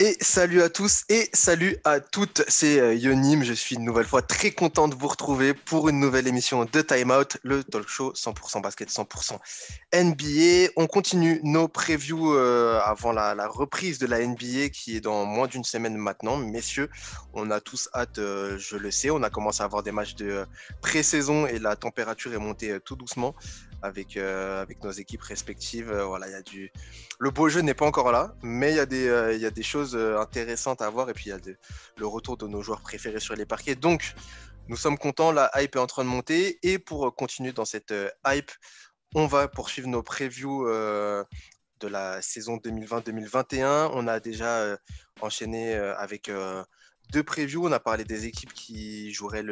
Et salut à tous et salut à toutes, c'est Yonim, je suis une nouvelle fois très content de vous retrouver pour une nouvelle émission de Time Out, le talk show 100% basket, 100% NBA. On continue nos previews avant la reprise de la NBA qui est dans moins d'une semaine maintenant. Messieurs, on a tous hâte, je le sais, on a commencé à avoir des matchs de pré-saison et la température est montée tout doucement avec nos équipes respectives. Voilà, le beau jeu n'est pas encore là, mais il y a des choses intéressantes à voir et puis il y a le retour de nos joueurs préférés sur les parquets. Donc, nous sommes contents, la hype est en train de monter et pour continuer dans cette hype, on va poursuivre nos previews de la saison 2020-2021. On a déjà enchaîné avec deux previews. On a parlé des équipes qui joueraient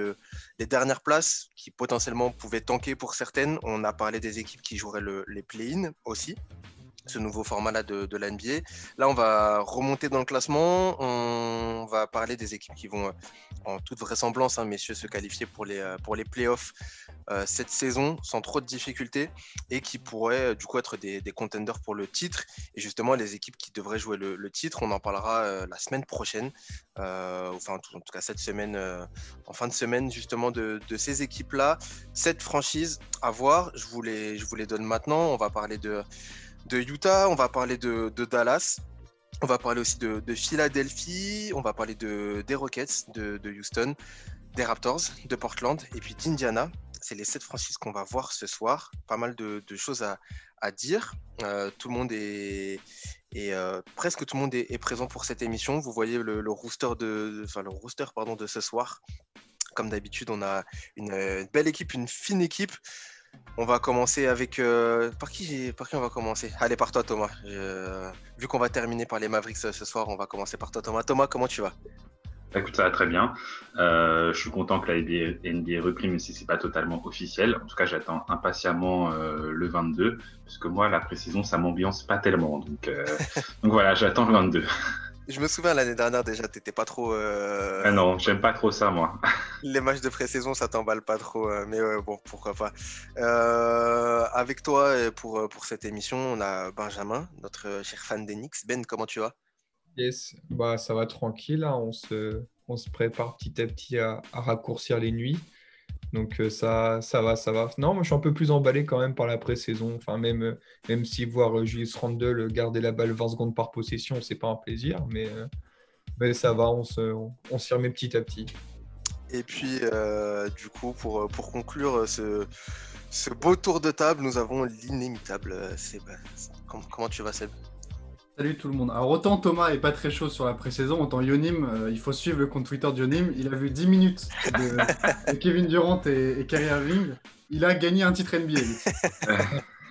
les dernières places, qui potentiellement pouvaient tanker pour certaines. On a parlé des équipes qui joueraient les play-in aussi, ce nouveau format-là de la NBA. Là, on va remonter dans le classement. On va parler des équipes qui vont, en toute vraisemblance, messieurs, se qualifier pour les playoffs cette saison sans trop de difficultés et qui pourraient du coup être des contenders pour le titre. Et justement, les équipes qui devraient jouer le titre, on en parlera la semaine prochaine. Enfin, en tout cas, cette semaine, en fin de semaine, justement, de ces équipes-là. Cette franchise à voir, je vous les donne maintenant. On va parler de Utah, on va parler de Dallas, on va parler aussi de Philadelphie, on va parler des Rockets, de Houston, des Raptors, de Portland et puis d'Indiana. C'est les 7 franchises qu'on va voir ce soir. Pas mal de choses à dire. Tout le monde presque tout le monde est présent pour cette émission. Vous voyez le roster de ce soir. Comme d'habitude, on a une belle équipe, une fine équipe. On va commencer avec... Par qui on va commencer? Allez, par toi, Thomas. Vu qu'on va terminer par les Mavericks ce soir, on va commencer par toi, Thomas. Thomas, comment tu vas? Écoute, ça va très bien. Je suis content que la NBA ait repris, même si ce n'est pas totalement officiel. En tout cas, j'attends impatiemment le 22, parce que moi, la pré-saison, ça m'ambiance pas tellement. Donc voilà, j'attends le 22. Je me souviens, l'année dernière, déjà, t'étais pas trop... Ah non, j'aime pas trop ça, moi. Les matchs de pré-saison, ça t'emballe pas trop, mais bon, pourquoi pas. Avec toi, pour cette émission, on a Benjamin, notre cher fan d'Enix. Ben, comment tu vas? Yes, bah, ça va tranquille, hein. On se prépare petit à petit à raccourcir les nuits. Donc ça va. Non, moi je suis un peu plus emballé quand même par la pré-saison. Enfin, même si voir Julius Randle garder la balle 20 secondes par possession, c'est pas un plaisir, mais ça va, on s'y remet petit à petit. Et puis, du coup, pour conclure ce beau tour de table, nous avons l'inimitable Seb. Comment tu vas, Seb? Salut tout le monde. Alors autant Thomas est pas très chaud sur la pré-saison, autant Yonim, il faut suivre le compte Twitter de Yonim. Il a vu 10 minutes de Kevin Durant et Kyrie Irving. Il a gagné un titre NBA.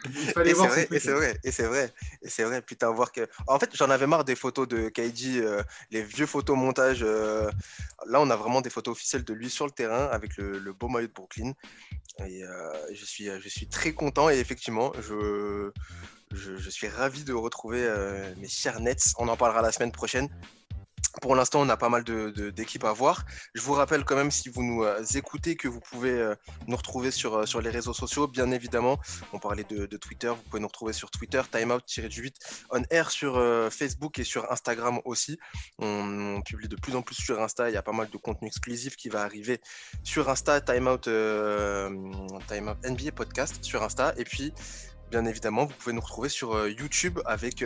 Il fallait voir. C'est vrai. Putain, voir que. En fait, j'en avais marre des photos de KG, les vieux photos montage. Là, on a vraiment des photos officielles de lui sur le terrain avec le beau maillot de Brooklyn. Et je suis très content et effectivement, je suis ravi de retrouver mes chers Nets. On en parlera la semaine prochaine. Pour l'instant, on a pas mal d'équipes à voir. Je vous rappelle quand même, si vous nous écoutez, que vous pouvez nous retrouver sur les réseaux sociaux. Bien évidemment, on parlait de Twitter. Vous pouvez nous retrouver sur Twitter, timeout-8 on air sur Facebook et sur Instagram aussi. On publie de plus en plus sur Insta. Il y a pas mal de contenu exclusif qui va arriver sur Insta, Timeout NBA Podcast sur Insta. Et puis, bien évidemment, vous pouvez nous retrouver sur YouTube avec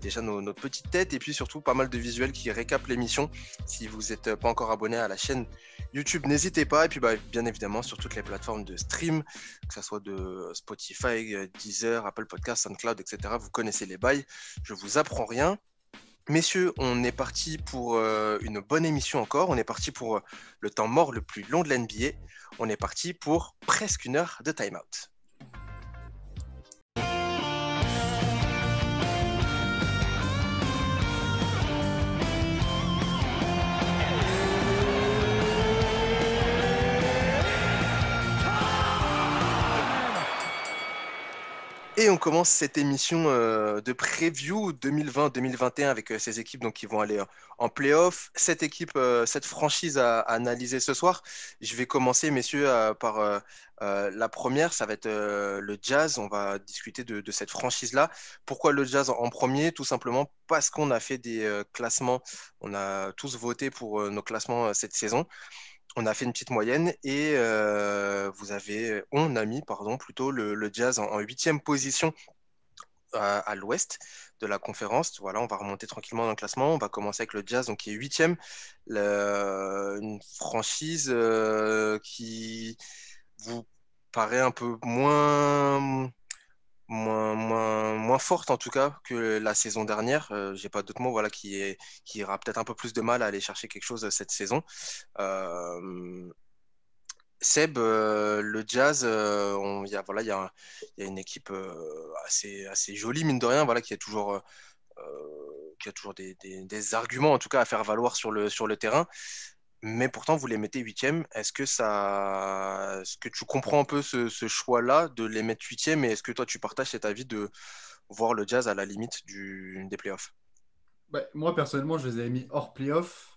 déjà notre petite tête et puis surtout pas mal de visuels qui récapent l'émission. Si vous n'êtes pas encore abonné à la chaîne YouTube, n'hésitez pas. Et puis bien évidemment sur toutes les plateformes de stream, que ce soit de Spotify, Deezer, Apple Podcasts, SoundCloud, etc. Vous connaissez les bails, je vous apprends rien. Messieurs, on est parti pour une bonne émission encore. On est parti pour le temps mort le plus long de l'NBA. On est parti pour presque une heure de time-out. Et on commence cette émission de preview 2020-2021 avec ces équipes donc, qui vont aller en playoff. Cette franchise à analyser ce soir. Je vais commencer, messieurs, par la première. Ça va être le Jazz. On va discuter de cette franchise-là. Pourquoi le Jazz en premier? Tout simplement parce qu'on a fait des classements. On a tous voté pour nos classements cette saison. On a fait une petite moyenne et on a mis pardon, plutôt le Jazz en 8e position à l'ouest de la conférence. Voilà, on va remonter tranquillement dans le classement. On va commencer avec le Jazz, donc qui est 8e. Une franchise qui vous paraît un peu moins forte en tout cas que la saison dernière. J'ai pas d'autres mots, voilà, qui aura peut-être un peu plus de mal à aller chercher quelque chose cette saison. Euh, Seb, le Jazz, il y a une équipe assez jolie, mine de rien, voilà, qui a toujours des arguments, en tout cas, à faire valoir sur le terrain. Mais pourtant, vous les mettez 8e. Est-ce que tu comprends un peu ce choix-là de les mettre 8e et est-ce que toi, tu partages cet avis de voir le Jazz à la limite des playoffs? Moi, personnellement, je les ai mis hors playoff.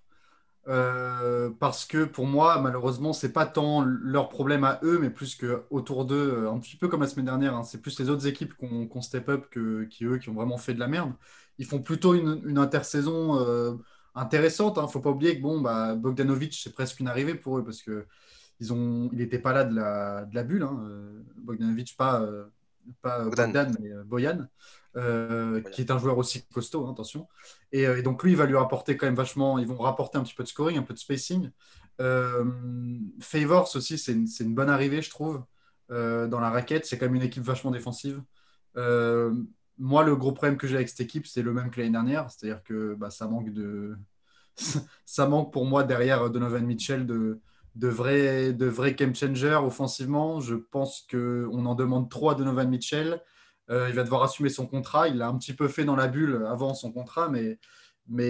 Parce que pour moi, malheureusement, c'est pas tant leur problème à eux, mais plus que autour d'eux, un petit peu comme la semaine dernière, hein. C'est plus les autres équipes qui ont step up qui ont vraiment fait de la merde. Ils font plutôt une intersaison intéressante, hein. Faut pas oublier que bon, bah, Bogdanovic, c'est presque une arrivée pour eux parce que il n'était pas là de la bulle, hein. Bogdanovic, pas Bogdan. Bogdan, mais Boyan, Voilà. qui est un joueur aussi costaud, hein, attention. Et donc lui, il va lui rapporter quand même vachement. Ils vont rapporter un petit peu de scoring, un peu de spacing. Favors aussi, c'est une bonne arrivée, je trouve, dans la raquette. C'est quand même une équipe vachement défensive. Euh, Moi, le gros problème que j'ai avec cette équipe, c'est le même que l'année dernière. C'est-à-dire que bah, ça manque pour moi derrière Donovan Mitchell de vrais game changers offensivement. Je pense qu'on en demande trop à Donovan Mitchell. Il va devoir assumer son contrat. Il l'a un petit peu fait dans la bulle avant son contrat, mais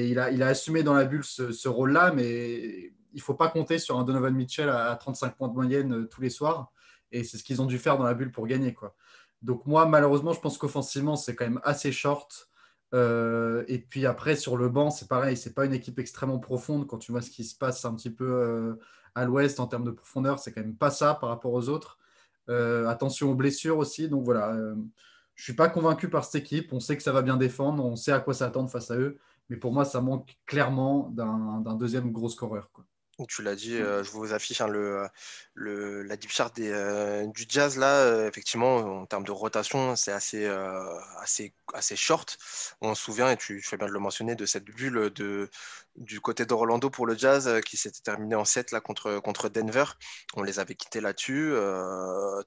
il a assumé dans la bulle ce rôle-là. Mais il ne faut pas compter sur un Donovan Mitchell à 35 points de moyenne tous les soirs. Et c'est ce qu'ils ont dû faire dans la bulle pour gagner, quoi. Donc moi, malheureusement, je pense qu'offensivement, c'est quand même assez short. Et puis après, sur le banc, c'est pareil. C'est pas une équipe extrêmement profonde. Quand tu vois ce qui se passe un petit peu à l'ouest en termes de profondeur, c'est quand même pas ça par rapport aux autres. Attention aux blessures aussi. Donc voilà, je suis pas convaincu par cette équipe. On sait que ça va bien défendre, on sait à quoi s'attendre face à eux. Mais pour moi, ça manque clairement d'un deuxième gros scoreur, quoi. Tu l'as dit, je vous affiche hein, la deep chart du Jazz là. Effectivement, en termes de rotation, c'est assez short. On se souvient, et tu fais bien de le mentionner, de cette bulle du côté d'Orlando pour le Jazz qui s'était terminée en 7 là, contre Denver. On les avait quittés là-dessus.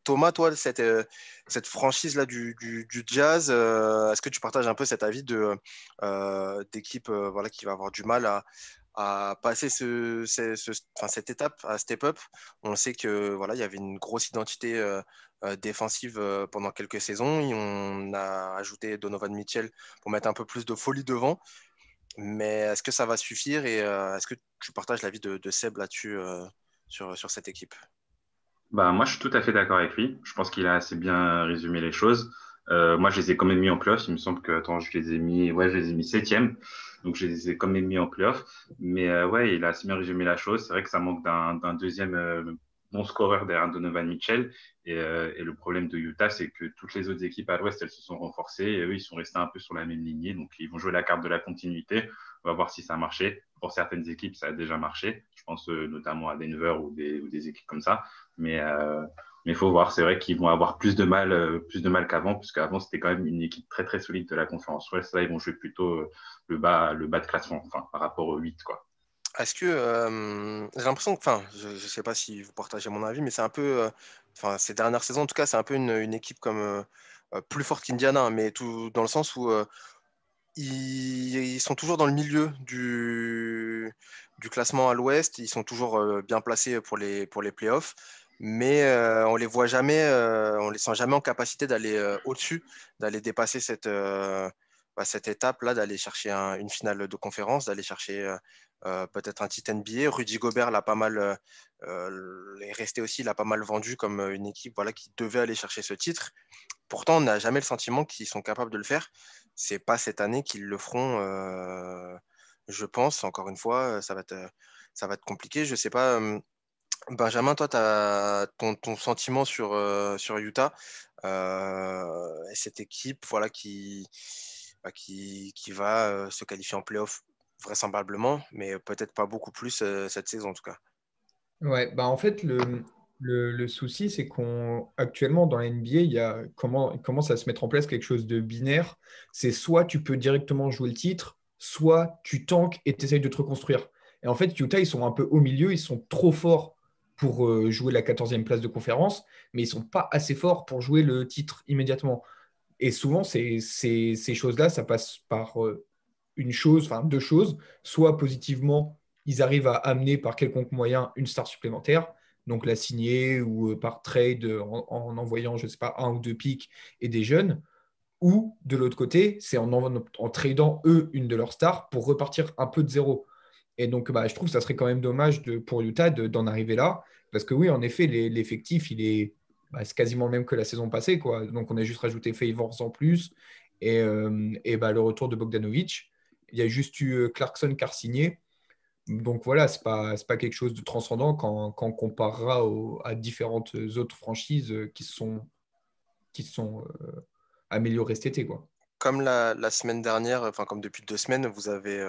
Thomas, toi, cette franchise là du Jazz, est-ce que tu partages un peu cet avis d'équipe voilà, qui va avoir du mal à passer cette étape, à step up? On sait que voilà, il y avait une grosse identité défensive pendant quelques saisons. Et on a ajouté Donovan Mitchell pour mettre un peu plus de folie devant. Mais est-ce que ça va suffire et est-ce que tu partages l'avis de Seb là-dessus sur cette équipe? Bah, moi, je suis tout à fait d'accord avec lui. Je pense qu'il a assez bien résumé les choses. Moi, je les ai quand même mis en playoff. Il me semble que, attends, je les ai mis 7e. Donc, je les ai quand même mis en playoff. Mais ouais, il a assez bien résumé la chose. C'est vrai que ça manque d'un deuxième bon scoreur derrière Donovan Mitchell. Et le problème de Utah, c'est que toutes les autres équipes à l'Ouest, elles se sont renforcées. Et eux, ils sont restés un peu sur la même lignée. Donc, ils vont jouer la carte de la continuité. On va voir si ça a marché. Pour certaines équipes, ça a déjà marché. Je pense notamment à Denver ou des équipes comme ça. Mais il faut voir, c'est vrai qu'ils vont avoir plus de mal qu'avant, parce qu'avant c'était quand même une équipe très très solide de la conférence Ouest. Là, ils vont jouer plutôt le bas de classement, enfin par rapport au 8, quoi. Est-ce que j'ai l'impression que, enfin, je ne sais pas si vous partagez mon avis, mais c'est un peu, enfin, ces dernières saisons, en tout cas, c'est un peu une équipe comme plus forte qu'Indiana, hein, mais tout dans le sens où ils sont toujours dans le milieu du classement à l'Ouest. Ils sont toujours bien placés pour les playoffs, mais on les sent jamais en capacité d'aller au-dessus, d'aller dépasser cette étape-là, d'aller chercher une finale de conférence, d'aller chercher peut-être un titre NBA. Rudy Gobert l'a pas mal, est resté aussi, l'a pas mal vendu comme une équipe voilà, qui devait aller chercher ce titre. Pourtant, on n'a jamais le sentiment qu'ils sont capables de le faire. C'est pas cette année qu'ils le feront, je pense. Encore une fois, ça va être compliqué. Je sais pas, Benjamin, toi, tu as ton sentiment sur Utah et cette équipe voilà, qui va se qualifier en playoff vraisemblablement, mais peut-être pas beaucoup plus cette saison en tout cas. Ouais, bah en fait, le souci, c'est qu'actuellement, dans la NBA, il commence à se mettre en place quelque chose de binaire. C'est soit tu peux directement jouer le titre, soit tu tankes et tu essayes de te reconstruire. Et en fait, Utah, ils sont un peu au milieu, ils sont trop forts pour jouer la 14e place de conférence, mais ils sont pas assez forts pour jouer le titre immédiatement. Et souvent, ces choses-là, ça passe par une chose, enfin deux choses. Soit positivement, ils arrivent à amener par quelconque moyen une star supplémentaire, donc la signer ou par trade en envoyant, je ne sais pas, un ou deux picks et des jeunes. Ou de l'autre côté, c'est en tradant eux une de leurs stars pour repartir un peu de zéro. Et donc, bah, je trouve que ça serait quand même dommage pour Utah d'en arriver là. Parce que oui, en effet, l'effectif, c'est quasiment le même que la saison passée, quoi. Donc, on a juste rajouté Favors en plus et bah, le retour de Bogdanovic. Il y a juste eu Clarkson qui a signé. Donc voilà, c'est pas quelque chose de transcendant quand on comparera à différentes autres franchises qui sont améliorées cet été, quoi. Comme la semaine dernière, enfin comme depuis 2 semaines, vous avez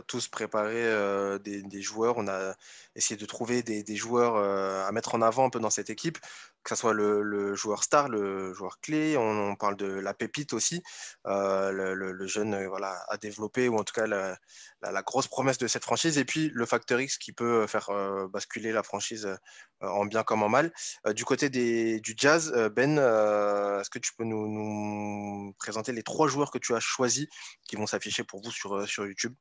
tous préparé des joueurs. On a essayé de trouver des joueurs à mettre en avant un peu dans cette équipe, que ce soit le joueur star, le joueur clé. On parle de la pépite aussi, le jeune voilà, à développer, ou en tout cas la grosse promesse de cette franchise. Et puis le facteur X qui peut faire basculer la franchise en bien comme en mal. Du côté du Jazz, Ben, est-ce que tu peux nous présenter les 3 joueurs que tu as choisis qui vont s'afficher pour vous sur YouTube?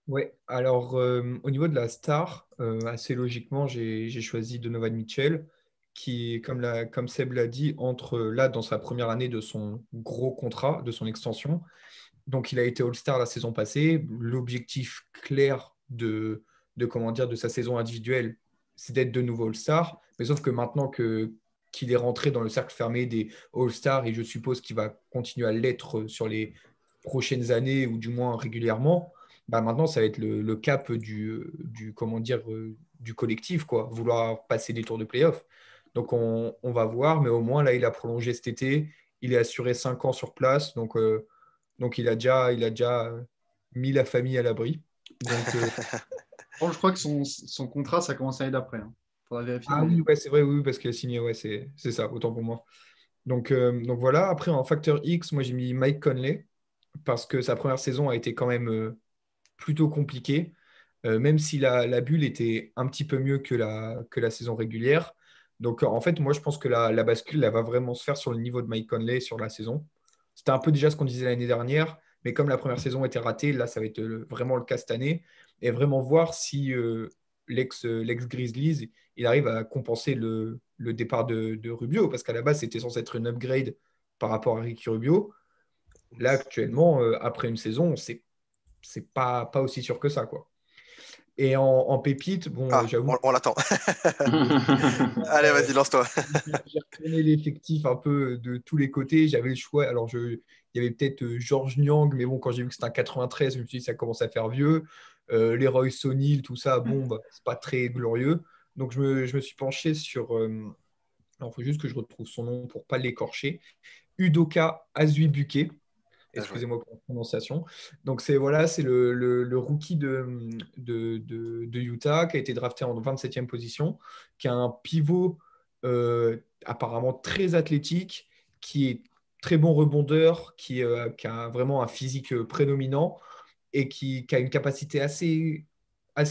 Ouais, alors au niveau de la star, assez logiquement, j'ai choisi Donovan Mitchell, qui, comme Seb l'a dit, entre là dans sa première année de son gros contrat, de son extension. Donc, il a été All-Star la saison passée. L'objectif clair comment dire, de sa saison individuelle, c'est d'être de nouveau All-Star. Mais sauf que maintenant qu'il est rentré dans le cercle fermé des All-Stars, et je suppose qu'il va continuer à l'être sur les prochaines années, ou du moins régulièrement, bah maintenant, ça va être le cap comment dire, du collectif, quoi, vouloir passer des tours de playoff. Donc, on va voir, mais au moins, là, il a prolongé cet été. Il est assuré 5 ans sur place. Donc il a déjà mis la famille à l'abri. Donc, Bon, je crois que son contrat, ça commence l'année d'après. Il faudra vérifier. ah Mais... oui, ouais, c'est vrai, oui, parce qu'il a signé, ouais, c'est ça, autant pour moi. Donc voilà, après en facteur X, moi j'ai mis Mike Conley, parce que sa première saison a été quand même plutôt compliquée, même si la bulle était un petit peu mieux que la saison régulière. Donc en fait, moi je pense que la bascule, elle va vraiment se faire sur le niveau de Mike Conley sur la saison. C'était un peu déjà ce qu'on disait l'année dernière, mais comme la première saison était ratée, là ça va être vraiment le cas cette année, et vraiment voir si l'ex-Grizzlies, il arrive à compenser le départ de Rubio, parce qu'à la base c'était censé être une upgrade par rapport à Ricky Rubio. Là actuellement, après une saison, c'est pas aussi sûr que ça, quoi. Et en pépite, bon, Ah, j'avoue, on l'attend. Allez, vas-y, lance-toi. j'ai retourné l'effectif un peu de tous les côtés. J'avais le choix. Alors, il y avait peut-être Georges Niang, mais bon, quand j'ai vu que c'était un 93, je me suis dit ça commence à faire vieux. Leroy O'Neal, tout ça, bon, bah, c'est pas très glorieux. Donc, je me suis penché sur. Alors, il faut juste que je retrouve son nom pour pas l'écorcher. Udoka Azuibuike. Bien joué. Excusez-moi pour la prononciation. Donc, c'est le rookie de Utah qui a été drafté en 27e position, qui a un pivot apparemment très athlétique, qui est très bon rebondeur, qui a vraiment un physique prédominant et qui a une capacité assez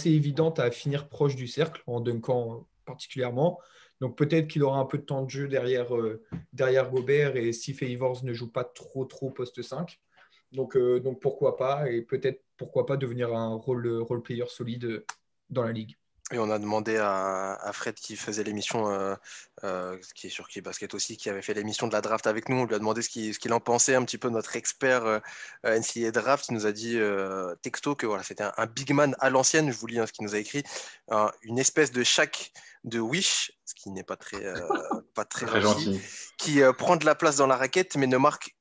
évidente à finir proche du cercle, en dunkant particulièrement. Donc peut-être qu'il aura un peu de temps de jeu derrière Gobert, et si Favors ne joue pas trop poste 5. Donc pourquoi pas, et peut-être pourquoi pas devenir un role player solide dans la ligue. Et on a demandé à Fred qui faisait l'émission, qui est sur Qui Basket aussi, qui avait fait l'émission de la draft avec nous. On lui a demandé ce qu'il en pensait, un petit peu notre expert NCAA draft. Il nous a dit texto que voilà, c'était un big man à l'ancienne. Je vous lis ce qu'il nous a écrit. Une espèce de Shaq de Wish, ce qui n'est pas très Pas très gentil, gentil. qui prend de la place dans la raquette, mais ne marque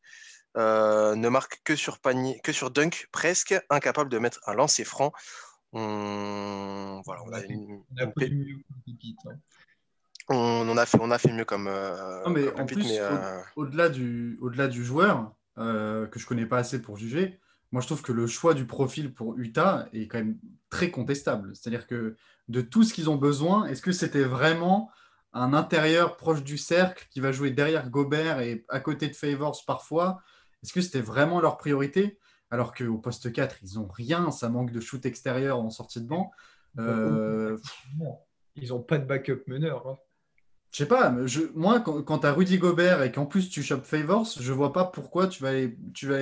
que sur panier, que sur dunk presque, incapable de mettre un lancer franc. Voilà, On a fait, on a fait du mieux comme pépite, hein. on a fait mieux Non, mais comme en pépite, mais plus, au-delà du joueur, que je connais pas assez pour juger, moi je trouve que le choix du profil pour Utah est quand même très contestable. C'est-à-dire que de tout ce qu'ils ont besoin, est-ce que c'était vraiment un intérieur proche du cercle qui va jouer derrière Gobert et à côté de Favors parfois? Est-ce que c'était vraiment leur priorité? Alors qu'au poste 4 ils ont rien, ça manque de shoot extérieur en sortie de banc. Ils ont aucun Euh, backup meneur. Ils n'ont pas de backup meneur, hein. Je sais pas, mais moi, quand tu as Rudy Gobert et qu'en plus tu chopes Favors, je vois pas pourquoi tu vas aller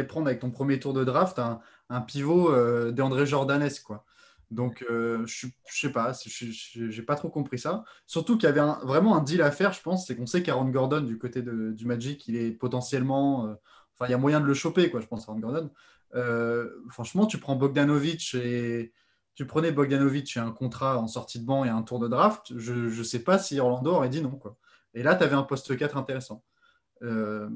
prendre avec ton premier tour de draft un pivot d'André Jordanesque, quoi. Donc, je sais pas, j'ai pas trop compris ça. Surtout qu'il y avait vraiment un deal à faire, je pense, c'est qu'on sait qu'Aaron Gordon, du côté du Magic, il est potentiellement. Enfin, il y a moyen de le choper, quoi, je pense, Aaron Gordon. Franchement, tu prenais Bogdanovic et un contrat en sortie de banc et un tour de draft, je ne sais pas si Orlando aurait dit non, quoi. Et là, tu avais un poste 4 intéressant. Euh,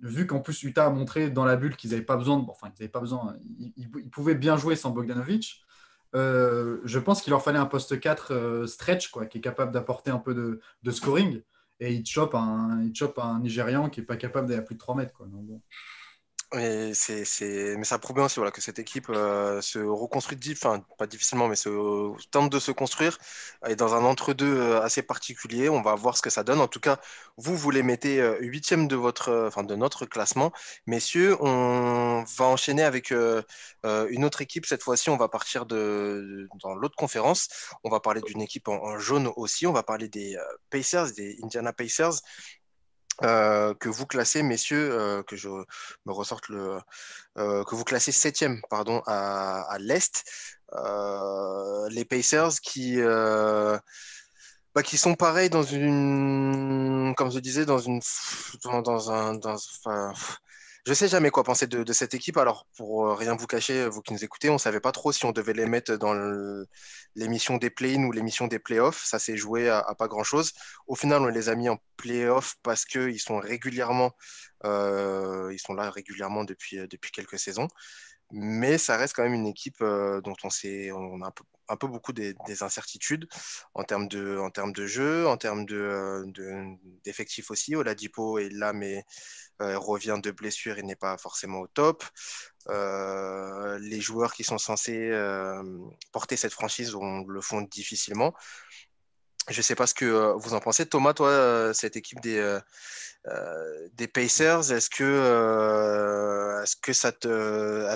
Vu qu'en plus Utah a montré dans la bulle qu'ils n'avaient pas besoin, enfin, ils n'avaient pas besoin, ils pouvaient bien jouer sans Bogdanovic. Je pense qu'il leur fallait un poste 4 stretch, quoi, qui est capable d'apporter un peu de scoring. Et il chope un Nigérian qui n'est pas capable d'aller à plus de 3 mètres, quoi. Donc, bon. mais ça prouve bien aussi voilà, que cette équipe se reconstruit, enfin pas difficilement, mais tente de se construire et dans un entre-deux assez particulier. On va voir ce que ça donne. En tout cas, vous les mettez huitième de notre classement. Messieurs, on va enchaîner avec une autre équipe. Cette fois-ci, on va partir dans l'autre conférence. On va parler d'une équipe en jaune aussi. On va parler des Pacers, des Indiana Pacers. Que vous classez, messieurs, que je me ressorte que vous classez septième, pardon, à l'Est. Les Pacers qui sont pareils comme je disais, enfin, je sais jamais quoi penser de cette équipe. Alors, pour rien vous cacher, vous qui nous écoutez, on savait pas trop si on devait les mettre dans l'émission des play-in ou l'émission des play-offs. Ça s'est joué à pas grand-chose. Au final, on les a mis en play-off parce qu'ils sont ils sont là régulièrement depuis quelques saisons. Mais ça reste quand même une équipe dont on a un peu beaucoup des incertitudes en termes de jeu, en termes d'effectifs aussi. Oladipo est là, mais revient de blessure et n'est pas forcément au top. Les joueurs qui sont censés porter cette franchise le font difficilement. Je ne sais pas ce que vous en pensez. Thomas, toi, cette équipe des Pacers, est-ce que ça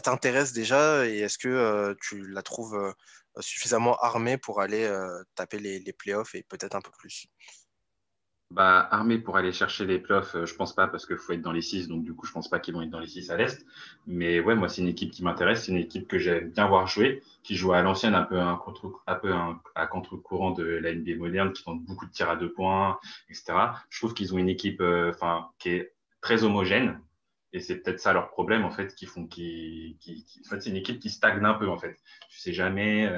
t'intéresse déjà et est-ce que tu la trouves suffisamment armée pour aller taper les playoffs et peut-être un peu plus? Bah, armé pour aller chercher les playoffs, je pense pas parce qu'il faut être dans les 6, donc du coup, je pense pas qu'ils vont être dans les 6 à l'Est. Mais ouais, moi, c'est une équipe qui m'intéresse, c'est une équipe que j'aime bien voir jouer, qui joue à l'ancienne, à contre-courant de la NBA moderne, qui tente beaucoup de tirs à 2 points, etc. Je trouve qu'ils ont une équipe, qui est très homogène, et c'est peut-être ça leur problème, en fait, en fait, c'est une équipe qui stagne un peu, en fait. Tu sais jamais,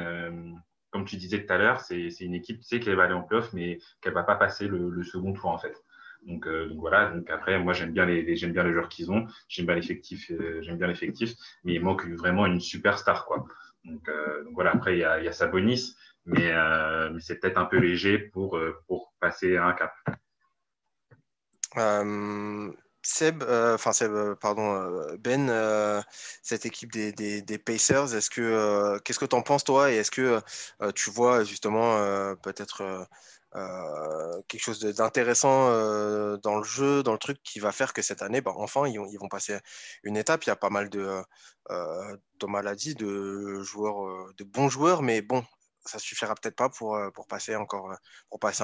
comme tu disais tout à l'heure, c'est une équipe, tu sais, qu'elle va aller en playoff, mais qu'elle va pas passer le second tour en fait. Donc voilà. Donc après, moi j'aime bien les joueurs qu'ils ont, j'aime bien l'effectif, mais il manque vraiment une superstar quoi. Donc voilà. Après il y a Sabonis, mais c'est peut-être un peu léger pour passer à un cap. Euh, pardon, Ben, cette équipe des Pacers, qu'est-ce que tu en penses toi et est-ce que tu vois justement peut-être quelque chose d'intéressant dans le jeu, dans le truc qui va faire que cette année, bah, enfin, ils vont passer une étape. Il y a pas mal Thomas l'a dit, de bons joueurs, mais bon, ça suffira peut-être pas pour passer un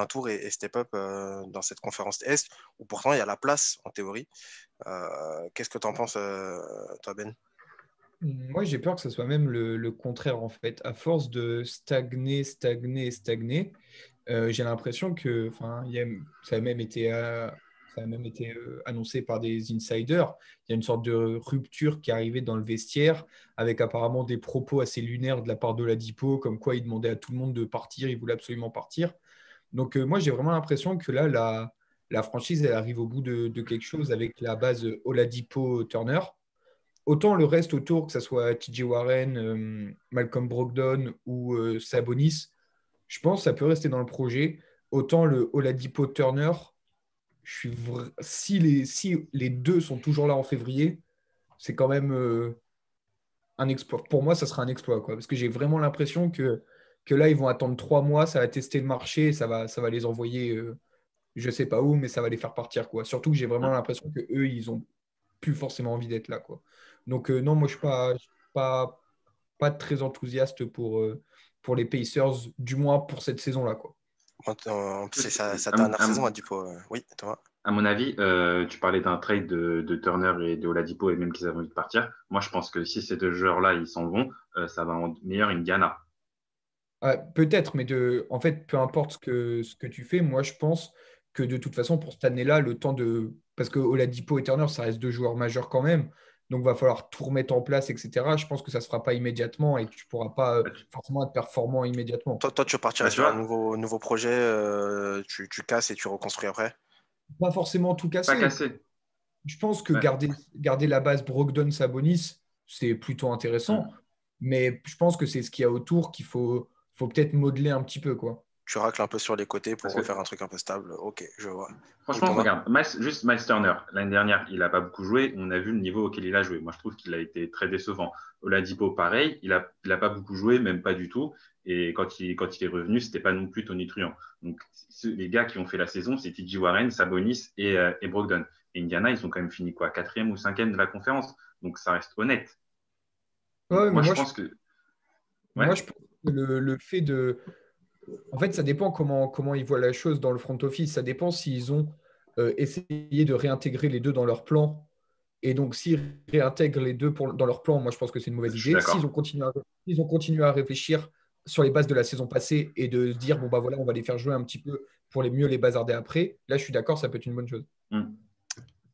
tour et step up dans cette conférence Est où pourtant il y a la place en théorie. Qu'est-ce que tu en penses, toi, Ben? Moi, j'ai peur que ce soit même le contraire, en fait. À force de stagner, j'ai l'impression que, enfin, ça a même été annoncé par des insiders. Il y a une sorte de rupture qui est arrivée dans le vestiaire, avec apparemment des propos assez lunaires de la part de Ladipo, comme quoi il demandait à tout le monde de partir, il voulait absolument partir. Donc, moi, j'ai vraiment l'impression que là, la franchise, elle arrive au bout de quelque chose avec la base Oladipo-Turner. Autant le reste autour, que ce soit TJ Warren, Malcolm Brogdon ou Sabonis, je pense que ça peut rester dans le projet. Autant le Oladipo Turner, si les deux sont toujours là en février, c'est quand même un exploit. Pour moi, ça sera un exploit, quoi, parce que j'ai vraiment l'impression que là, ils vont attendre 3 mois, ça va tester le marché, ça va les envoyer, je ne sais pas où, mais ça va les faire partir, quoi. Surtout que j'ai vraiment l'impression que eux, ils ont plus forcément envie d'être là, quoi. Donc, non, moi, je suis pas très enthousiaste pour les Pacers, du moins pour cette saison-là, quoi. En plus, c'est sa À mon, dernière à saison mon- à Dipo. Oui, toi. à mon avis, tu parlais d'un trade de Turner et de Oladipo et même qu'ils avaient envie de partir. Moi, je pense que si ces deux joueurs-là, ils s'en vont, ça va en meilleur Indiana. Peut-être, mais en fait, peu importe ce que tu fais, moi, je pense que de toute façon, pour cette année-là, le temps de. Parce que Oladipo et Turner, ça reste deux joueurs majeurs quand même. Donc, il va falloir tout remettre en place, etc. Je pense que ça ne se fera pas immédiatement et que tu ne pourras pas Bah, tu, forcément être performant immédiatement. Toi, tu partirais bah, tu sur un vois, nouveau projet, tu casses et tu reconstruis après. Pas forcément tout pas casser. cassé. Je pense que Ouais. garder la base Brogdon-Sabonis, c'est plutôt intéressant. Mm. Mais je pense que c'est ce qu'il y a autour qu'il faut peut-être modeler un petit peu, quoi. Tu racles un peu sur les côtés pour Parce que refaire un truc un peu stable. Ok, je vois. Et franchement, Thomas? regarde, juste Miles Turner, l'année dernière, il n'a pas beaucoup joué. On a vu le niveau auquel il a joué. Moi, je trouve qu'il a été très décevant. Oladipo, pareil, il a pas beaucoup joué, même pas du tout. Et quand il est revenu, c'était pas non plus tonitruant. Donc, les gars qui ont fait la saison, c'est TJ Warren, Sabonis et Brogdon. Et Indiana, ils ont quand même fini quoi, quatrième ou cinquième de la conférence. Donc, ça reste honnête. Donc, Ouais, mais moi, je pense que. Ouais, je pense que le fait de. En fait, ça dépend comment ils voient la chose dans le front office. Ça dépend s'ils ont essayé de réintégrer les deux dans leur plan. Et donc, s'ils réintègrent les deux dans leur plan, moi, je pense que c'est une mauvaise je suis idée. d'accord. S'ils ont continué à réfléchir sur les bases de la saison passée et de se dire, bon, bah voilà, on va les faire jouer un petit peu pour mieux les bazarder après, là, je suis d'accord, ça peut être une bonne chose. Hmm.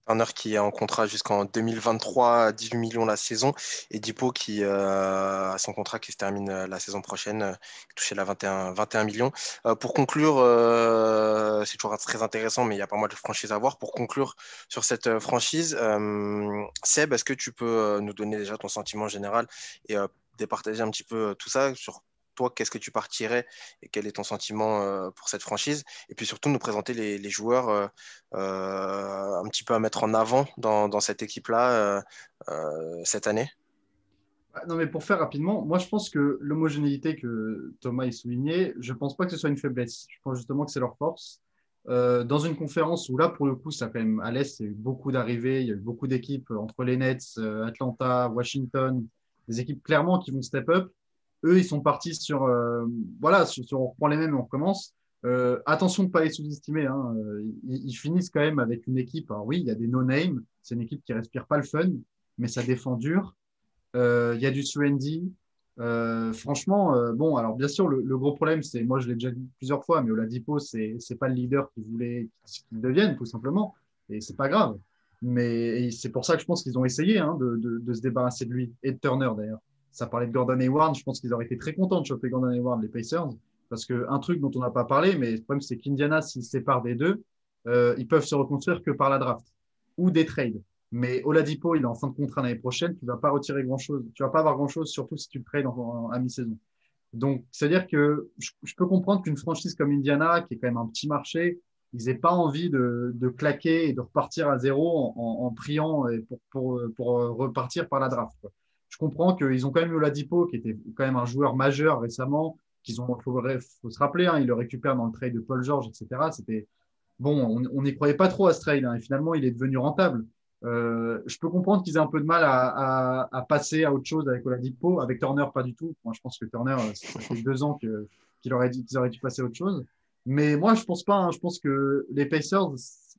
Turner qui est en contrat jusqu'en 2023 à 18 millions la saison et Dipo qui a son contrat qui se termine la saison prochaine, qui touchait la 21 millions. Pour conclure, c'est toujours très intéressant, mais il y a pas mal de franchises à voir. Pour conclure sur cette franchise, Seb, est-ce que tu peux nous donner déjà ton sentiment général et départager un petit peu tout ça sur toi, qu'est-ce que tu partirais et quel est ton sentiment pour cette franchise? Et puis surtout nous présenter les joueurs un petit peu à mettre en avant dans cette équipe-là cette année. Non, mais pour faire rapidement, moi je pense que l'homogénéité que Thomas a souligné, je pense pas que ce soit une faiblesse. Je pense justement que c'est leur force. Dans une conférence où là, pour le coup, ça quand même à l'Est, il y a eu beaucoup d'arrivées, il y a eu beaucoup d'équipes entre les Nets, Atlanta, Washington, des équipes clairement qui vont step up. Eux, ils sont partis voilà, on reprend les mêmes et on recommence. Attention de ne pas les sous-estimer. Hein. Ils finissent quand même avec une équipe. Alors oui, il y a des no-name. C'est une équipe qui respire pas le fun, mais ça défend dur. Il y a du Suendi. Franchement, bon, alors bien sûr, le gros problème, c'est, moi je l'ai déjà dit plusieurs fois, mais Oladipo, c'est pas le leader qu'il voulait qu'il devienne, tout simplement. Et c'est pas grave. Mais c'est pour ça que je pense qu'ils ont essayé de se débarrasser de lui et de Turner d'ailleurs. Ça parlait de Gordon Hayward, je pense qu'ils auraient été très contents de choper Gordon Hayward, les Pacers, parce qu'un truc dont on n'a pas parlé, mais le problème c'est qu'Indiana, s'ils se séparent des deux, ils peuvent se reconstruire que par la draft ou des trades. Mais Oladipo, il est en fin de contrat l'année prochaine, tu ne vas pas retirer grand-chose. Tu ne vas pas avoir grand-chose, surtout si tu le trades à mi-saison. Donc, c'est-à-dire que je peux comprendre qu'une franchise comme Indiana, qui est quand même un petit marché, ils n'aient pas envie de claquer et de repartir à zéro en priant pour repartir par la draft, quoi. Je comprends qu'ils ont quand même eu Oladipo, qui était quand même un joueur majeur récemment, faut se rappeler, hein, ils le récupèrent dans le trade de Paul George, etc. C'était bon, on n'y croyait pas trop à ce trade, hein, et finalement, il est devenu rentable. Je peux comprendre qu'ils aient un peu de mal à passer à autre chose avec Oladipo. Avec Turner, pas du tout. Moi, je pense que Turner, ça fait 2 ans qu'ils auraient dû passer à autre chose. Mais moi, je pense pas. Hein. Je pense que les Pacers,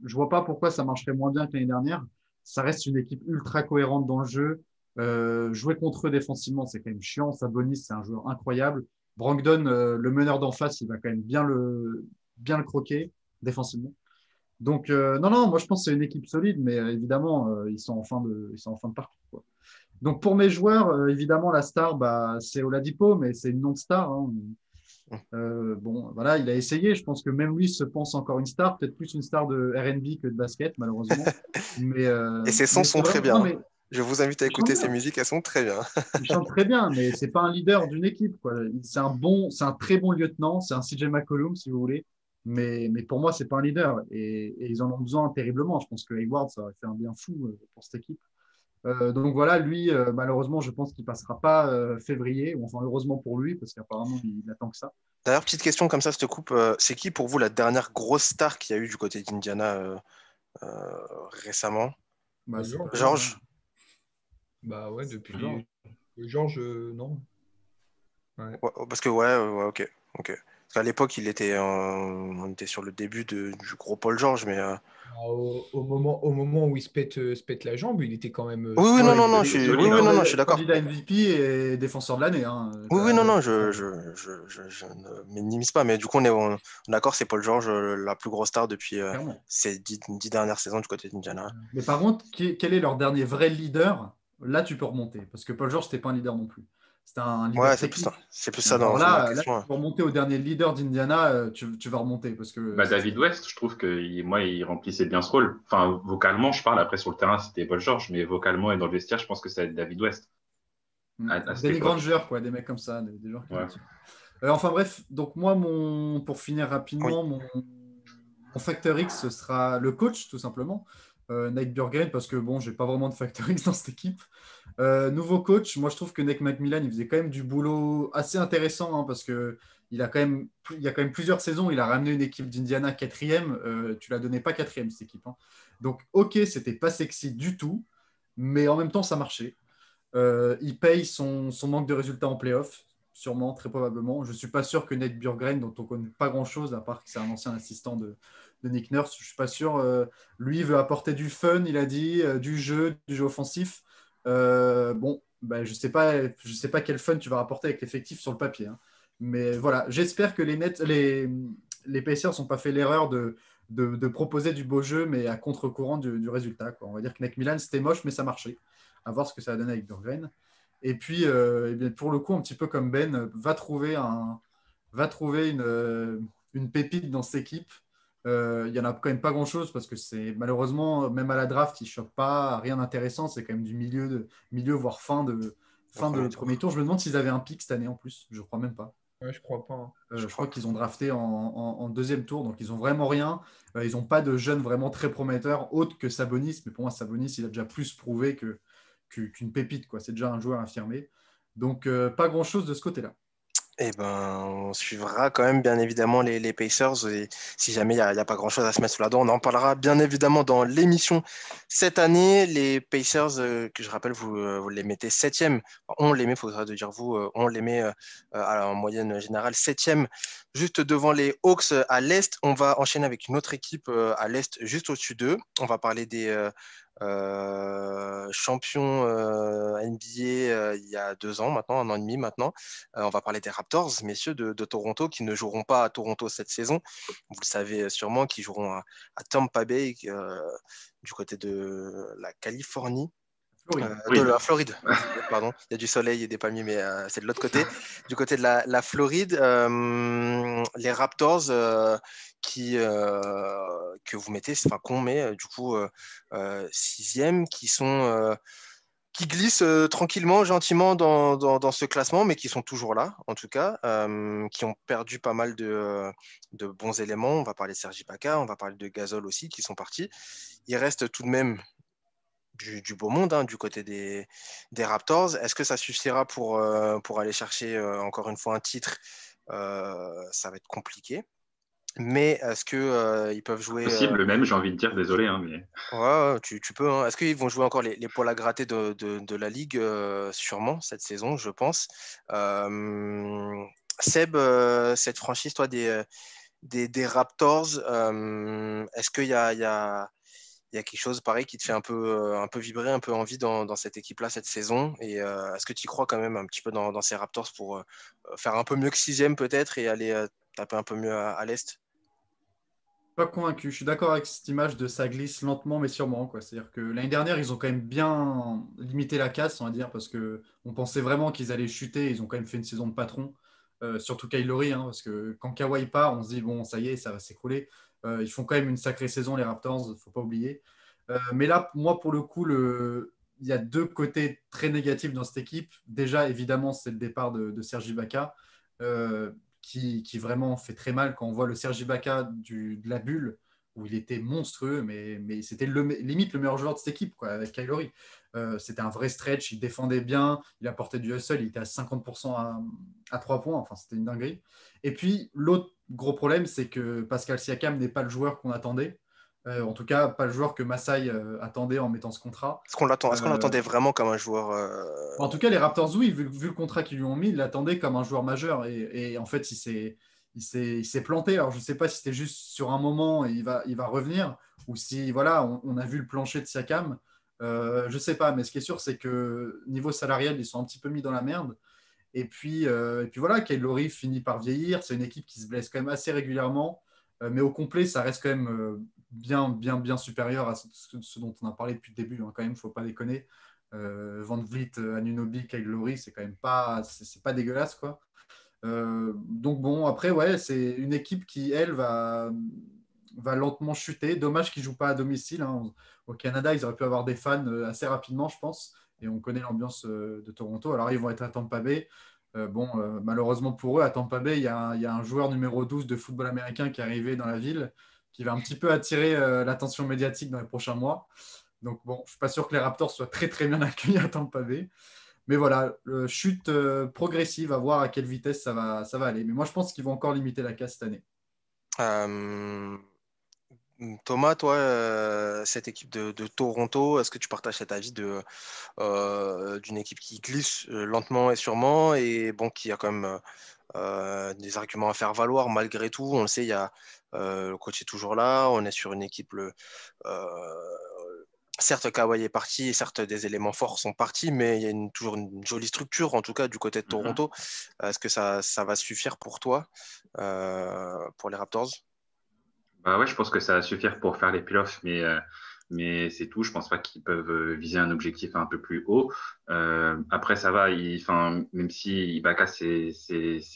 je vois pas pourquoi ça marcherait moins bien que l'année dernière. Ça reste une équipe ultra cohérente dans le jeu. Jouer contre eux défensivement, c'est quand même chiant. Sabonis, c'est un joueur incroyable. Brogdon, le meneur d'en face, il va quand même bien le croquer défensivement. Donc, non, moi je pense que c'est une équipe solide, mais évidemment, ils sont en fin de parcours, quoi. Donc, pour mes joueurs, évidemment, la star, bah, c'est Oladipo, mais c'est une non-star, hein. Bon, voilà, il a essayé. Je pense que même lui se pense encore une star, peut-être plus une star de R&B que de basket, malheureusement. Et ses sons Mais c'est sont très vraiment, bien, non, hein. mais Je vous invite à il chante écouter ses bien. musiques, elles sont très bien. Il chante très bien, mais c'est pas un leader d'une équipe, quoi. C'est un très bon lieutenant. C'est un CJ McCollum, si vous voulez. Mais pour moi, c'est pas un leader. Et ils en ont besoin terriblement. Je pense que Hayward, ça aurait fait un bien fou pour cette équipe. Donc voilà, lui, malheureusement, je pense qu'il passera pas février. Enfin, heureusement pour lui, parce qu'apparemment, il attend que ça. D'ailleurs, petite question comme ça, je te coupe. C'est qui pour vous la dernière grosse star qu'il y a eu du côté d'Indiana récemment? Bah, c'est pas Georges. George, hein. Georges? Bah ouais, C'est George. depuis. Georges, non. Ouais. Ouais, parce que ouais, ok, ok. Parce qu'à l'époque, on était sur le début du gros Paul George, mais Bah, au moment où il se pète la jambe, il était quand même oui, oui, non, Ouais, non, solide. non, Il était oui, solide, oui, hein. non, non, je suis d'accord. candidat MVP et défenseur de l'année, hein, Oui, oui, non, non, je, clairement. je, je, je ne minimise pas, mais du coup, on est d'accord, c'est Paul George, la plus grosse star depuis Clairement. ces 10 dernières saisons du côté d'Indiana. Mais par contre, quel est leur dernier vrai leader? Là, tu peux remonter. Parce que Paul George, c'était pas un leader non plus. C'était un Ouais, leader technique. c'est plus ça Alors dans ma là, question, tu hein. peux remonter au dernier leader d'Indiana, tu vas remonter. Parce que Bah, David West, je trouve que moi, il remplissait bien ce rôle. Enfin, vocalement, je parle. Après, sur le terrain, c'était Paul George, mais vocalement et dans le vestiaire, je pense que c'est David West à cette Danny époque. Granger, quoi, des mecs comme ça, des joueurs qui Ouais. motivent. Enfin bref, donc moi, pour finir Oui. rapidement, mon facteur X, ce sera le coach, tout simplement. Nate Burgren, parce que bon, j'ai pas vraiment de facteur X dans cette équipe. Nouveau coach, moi je trouve que Nate McMillan, il faisait quand même du boulot assez intéressant, hein, parce que il y a quand même plusieurs saisons, il a ramené une équipe d'Indiana quatrième. Tu la donnais pas quatrième, cette équipe, hein. Donc, ok, c'était pas sexy du tout, mais en même temps, ça marchait. Il paye son manque de résultats en playoff, sûrement, très probablement. Je ne suis pas sûr que Nate Burgren, dont on ne connaît pas grand-chose, à part que c'est un ancien assistant de Nick Nurse, je ne suis pas sûr. Lui veut apporter du fun, il a dit, du jeu offensif. Bon, bah, je sais pas quel fun tu vas rapporter avec l'effectif sur le papier, hein. Mais voilà, j'espère que les Pacers n'ont pas fait l'erreur de proposer du beau jeu, mais à contre-courant du résultat, quoi. On va dire que Milan, c'était moche, mais ça marchait. À voir ce que ça va donner avec Burgren. Et puis, eh bien, pour le coup, un petit peu comme Ben, va trouver une pépite dans cette équipe. Il n'y en a quand même pas grand-chose parce que c'est malheureusement, même à la draft, il ne choque pas, rien d'intéressant. C'est quand même du milieu voire Au fin de premier tour. premier tour. Je me demande s'ils avaient un pic cette année en plus. Je ne crois même pas. Ouais, je crois pas, hein. Je Je crois crois. qu'ils ont drafté en deuxième tour, donc ils n'ont vraiment rien. Ils n'ont pas de jeunes vraiment très prometteurs, autres que Sabonis. Mais pour moi, Sabonis, il a déjà plus prouvé qu'une pépite, quoi. C'est déjà un joueur affirmé. Donc, pas grand-chose de ce côté-là. Eh ben, on suivra quand même bien évidemment les Pacers et si jamais il y a pas grand-chose à se mettre sous la dent, on en parlera bien évidemment dans l'émission cette année. Les Pacers, que je rappelle, vous les mettez septième. On les met, il faudra de dire vous, on les met en moyenne générale septième, juste devant les Hawks à l'Est. On va enchaîner avec une autre équipe à l'Est, juste au-dessus d'eux. On va parler des champions NBA il y a 2 ans maintenant, un an et demi maintenant. On va parler des Raptors, messieurs de Toronto, qui ne joueront pas à Toronto cette saison. Vous le savez sûrement, qui joueront à Tampa Bay, du côté de la Californie. Floride. De Oui. la Floride, pardon. Il y a du soleil et des palmiers, mais c'est de l'autre côté. Du côté de la Floride, les Raptors que vous mettez, enfin qu'on met du coup sixième, qui glissent tranquillement, gentiment dans ce classement, mais qui sont toujours là, en tout cas, qui ont perdu pas mal de bons éléments. On va parler de Serge Ibaka, on va parler de Gasol aussi, qui sont partis. Il reste tout de même du beau monde, hein, du côté des Raptors. Est-ce que ça suffira pour aller chercher encore une fois un titre? Ça va être compliqué. Mais est-ce que ils peuvent jouer Possible, même, j'ai envie de dire, désolé, hein, mais ouais, ouais, tu peux, hein. Est-ce qu'ils vont jouer encore les poils à gratter de la Ligue? Sûrement, cette saison, je pense. Euh, Seb, cette franchise, toi, des Raptors, est-ce qu'il y a il y a quelque chose pareil qui te fait un peu vibrer, un peu envie dans cette équipe-là cette saison. Et est-ce que tu y crois quand même un petit peu dans ces Raptors pour faire un peu mieux que sixième peut-être et aller taper un peu mieux à l'Est? Pas convaincu. Je suis d'accord avec cette image de ça glisse lentement mais sûrement, quoi. C'est-à-dire que l'année dernière, ils ont quand même bien limité la casse, on va dire, parce que on pensait vraiment qu'ils allaient chuter. Ils ont quand même fait une saison de patron, surtout Kyle Lowry, hein, parce que quand Kawhi part, on se dit bon, ça y est, ça va s'écrouler. Ils font quand même une sacrée saison, les Raptors, faut pas oublier. Mais là, moi, pour le coup, il y a deux côtés très négatifs dans cette équipe. Déjà, évidemment, c'est le départ de Serge Ibaka. Euh, qui vraiment fait très mal quand on voit le Serge Ibaka de la bulle où il était monstrueux, mais c'était limite le meilleur joueur de cette équipe quoi, avec Kyle Lowry. C'était un vrai stretch, il défendait bien, il apportait du hustle, il était à 50% à 3 points, enfin c'était une dinguerie. Et puis l'autre gros problème, c'est que Pascal Siakam n'est pas le joueur qu'on attendait. En tout cas, pas le joueur que Masai attendait en mettant ce contrat. Est-ce qu'on l'attendait vraiment comme un joueur En tout cas, les Raptors, oui, vu le contrat qu'ils lui ont mis, ils l'attendaient comme un joueur majeur. Et en fait, il s'est planté. Alors, je ne sais pas si c'était juste sur un moment et il va revenir, ou si, voilà, on a vu le plancher de Siakam. Je ne sais pas, mais ce qui est sûr, c'est que niveau salarial, ils sont un petit peu mis dans la merde. Et puis voilà, Kyle Lowry finit par vieillir. C'est une équipe qui se blesse quand même assez régulièrement. Mais au complet, ça reste quand même bien, bien, bien supérieur à ce dont on a parlé depuis le début. Hein, quand même, il ne faut pas déconner. Van Vliet, Anunoby, Kyle Lowry, c'est quand même pas, c'est pas dégueulasse, quoi. Donc bon, après, ouais, c'est une équipe qui, elle, va lentement chuter. Dommage qu'ils ne jouent pas à domicile. Hein. Au Canada, ils auraient pu avoir des fans assez rapidement, je pense. Et on connaît l'ambiance de Toronto. Alors, ils vont être à Tampa Bay. Bon, malheureusement pour eux, à Tampa Bay, il y a un joueur numéro 12 de football américain qui est arrivé dans la ville, qui va un petit peu attirer l'attention médiatique dans les prochains mois. Donc bon, je ne suis pas sûr que les Raptors soient très très bien accueillis à Tampa Bay. Mais voilà, chute progressive, à voir à quelle vitesse ça va aller. Mais moi, je pense qu'ils vont encore limiter la casse cette année. euh, Thomas, toi, cette équipe de Toronto, est-ce que tu partages cet avis d'une équipe qui glisse lentement et sûrement et bon, qui a quand même des arguments à faire valoir malgré tout. On le sait, le coach est toujours là. On est sur une équipe. Certes, Kawhi est parti, et certes, des éléments forts sont partis, mais il y a toujours une jolie structure, en tout cas, du côté de Mhm. Toronto. Est-ce que ça va suffire pour toi, pour les Raptors? Bah ouais, je pense que ça va suffire pour faire les playoffs, mais c'est tout. Je pense pas qu'ils peuvent viser un objectif un peu plus haut. Après, ça va. Enfin, même si Ibaka, c'est